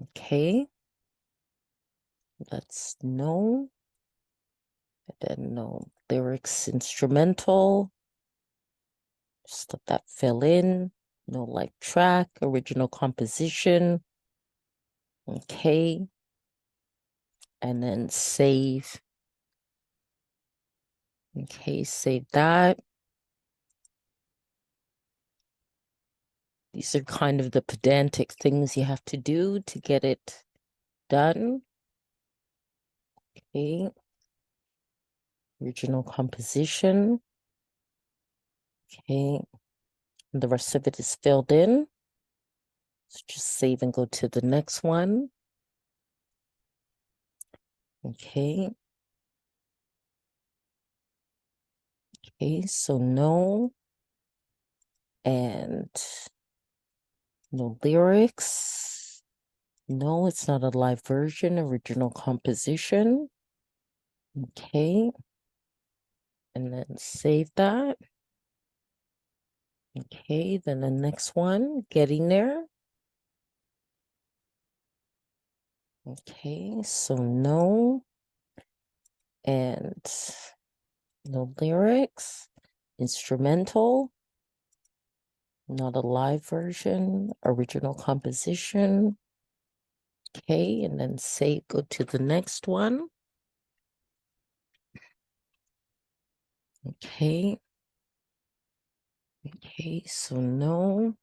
Okay, that's no, and then no lyrics, instrumental. Just let that fill in. No live track, original composition. Okay, and then save. Okay, save that. These are kind of the pedantic things you have to do to get it done. Okay. Original composition. Okay. And the rest of it is filled in. So just save and go to the next one. Okay. Okay, so no. And no lyrics. No, it's not a live version, original composition. Okay. And then save that. Okay, then the next one, getting there. Okay, so no. And no lyrics. Instrumental. Not a live version. Original composition. Okay, and then save, go to the next one. Okay. Okay, so no.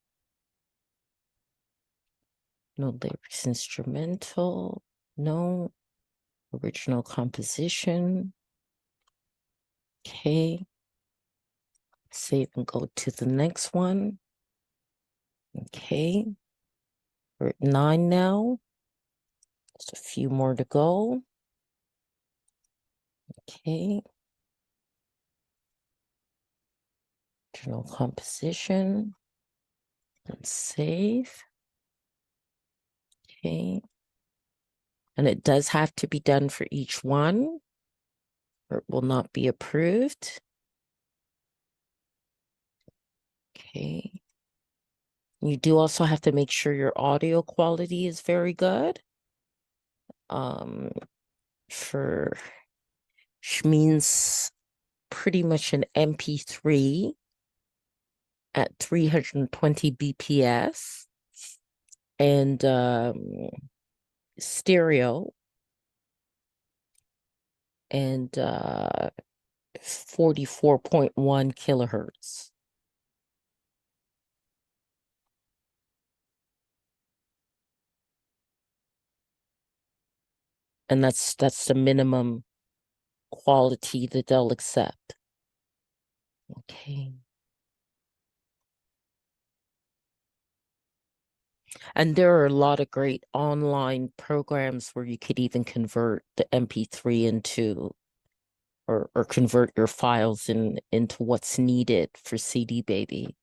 No lyrics, instrumental. No. Original composition. Okay. Save and go to the next one. Okay. We're at 9 now. Just a few more to go. Okay. Original composition. And save. Okay. And it does have to be done for each one, or it will not be approved. Okay. You do also have to make sure your audio quality is very good. For which means pretty much an MP3 at 320 BPS and stereo and 44.1 kilohertz. And that's the minimum quality that they'll accept. Okay. And there are a lot of great online programs where you could even convert the MP3 into or convert your files into what's needed for CD Baby.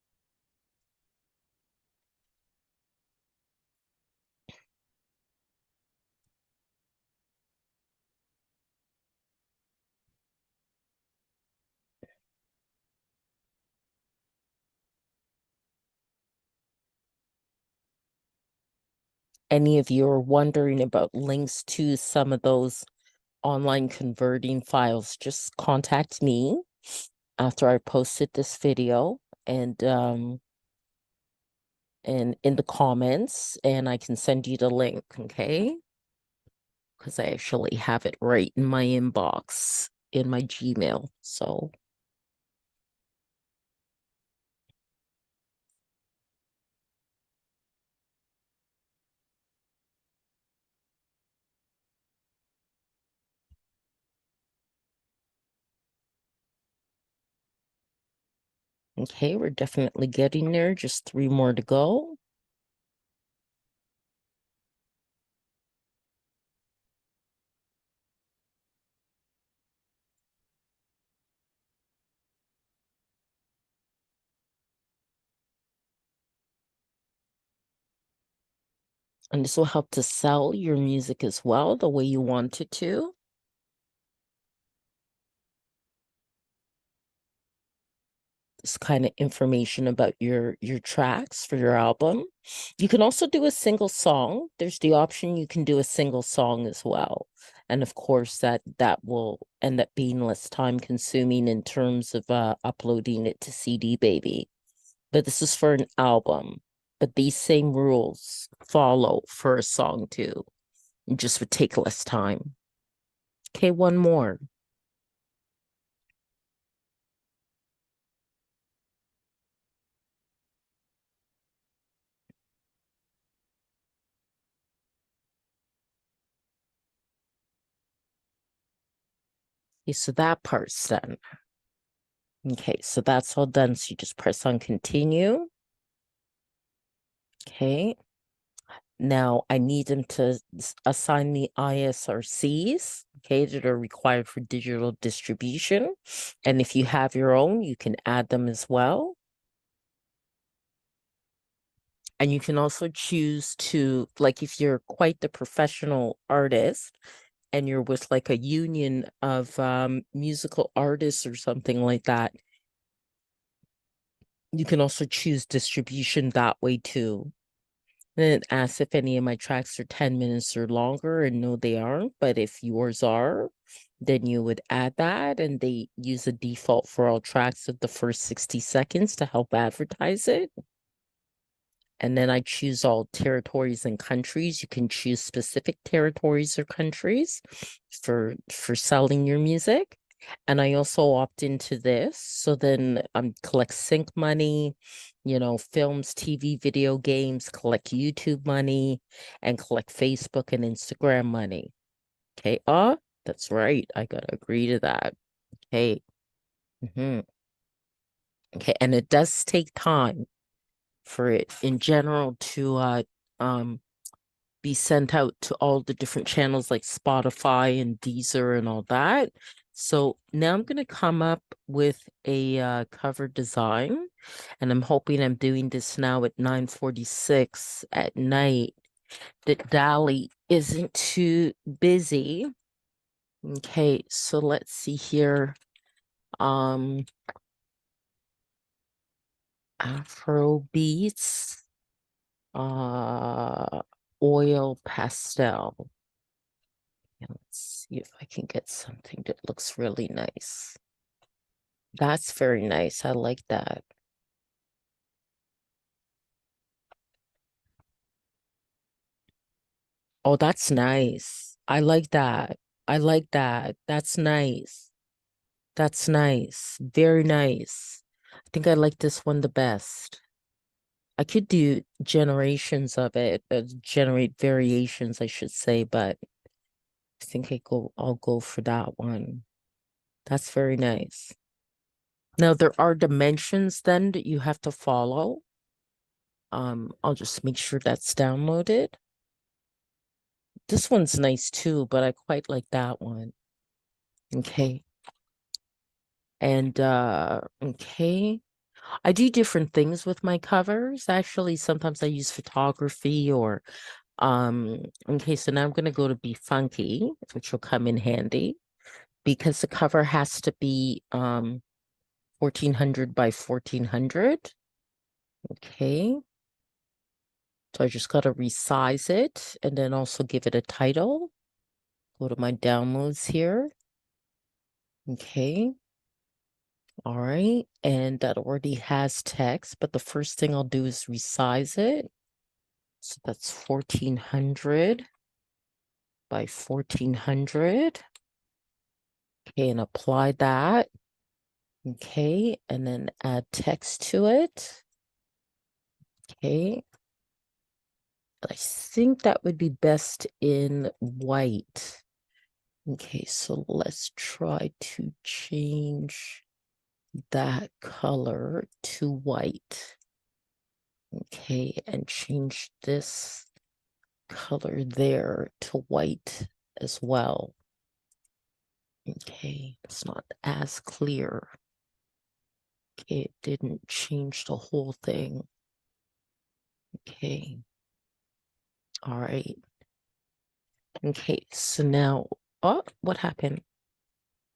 Any of you are wondering about links to some of those online converting files, just contact me after I posted this video and in the comments, and I can send you the link, okay? Because I actually have it right in my inbox in my Gmail. So okay, we're definitely getting there. Just 3 more to go. And this will help to sell your music as well, the way you want it to. This kind of information about your tracks for your album. You can also do a single song. There's the option you can do a single song as well. And of course that will end up being less time consuming in terms of uploading it to CD Baby. But this is for an album. But these same rules follow for a song too. It just would take less time. Okay, one more. Okay, so that part's done. Okay, so that's all done. So you just press on continue. Okay. Now I need them to assign the ISRCs, okay, that are required for digital distribution. And if you have your own, you can add them as well. And you can also choose to, like, if you're quite the professional artist and you're with like a union of musical artists or something like that, you can also choose distribution that way too. Then it asks if any of my tracks are 10 minutes or longer, and no, they aren't. But if yours are, then you would add that, and they use a default for all tracks of the first 60 seconds to help advertise it. And then I choose all territories and countries. You can choose specific territories or countries for selling your music. And I also opt into this. So then collect sync money, you know, films, TV, video games, collect YouTube money, and collect Facebook and Instagram money. Okay. That's right. I gotta agree to that. Okay. Okay. And it does take time for it in general to be sent out to all the different channels like Spotify and Deezer and all that. So now I'm going to come up with a cover design, and I'm hoping I'm doing this now at 9:46 at night. that Dali isn't too busy. Okay, so let's see here. Afro beats, oil pastel. And let's see if I can get something that looks really nice. That's very nice. I like that. Oh, that's nice. I like that. I like that. That's nice. That's nice. Very nice. I think I like this one the best. I could do generations of it, generate variations, I should say, but I think I'll go for that one. That's very nice. Now there are dimensions then that you have to follow. I'll just make sure that's downloaded. This one's nice too, but I quite like that one. Okay. And okay. I do different things with my covers. Actually, sometimes I use photography or okay, so now I'm gonna go to Be Funky, which will come in handy because the cover has to be 1400 by 1400. Okay. So I just gotta resize it and then also give it a title. Go to my downloads here. Okay. All right. And that already has text, but the first thing I'll do is resize it. So that's 1400 by 1400. Okay, and apply that. Okay, and then add text to it. Okay. I think that would be best in white. Okay, so let's try to change that color to white. Okay, and change this color there to white as well. Okay, it's not as clear. Okay, it didn't change the whole thing. Okay. All right. Okay, so now, oh, what happened?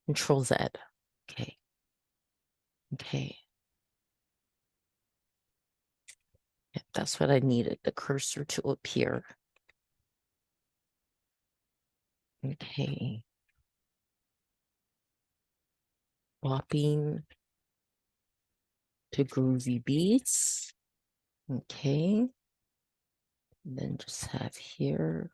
Control Z. Okay. Okay. Yep, that's what I needed, the cursor to appear. Okay. Swapping to groovy beats. Okay. And then just have here.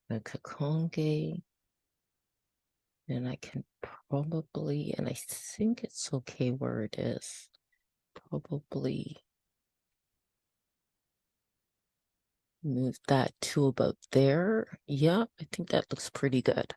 Donna Kakonge. And I can probably, and I think it's okay where it is. Probably move that to about there. Yeah, I think that looks pretty good.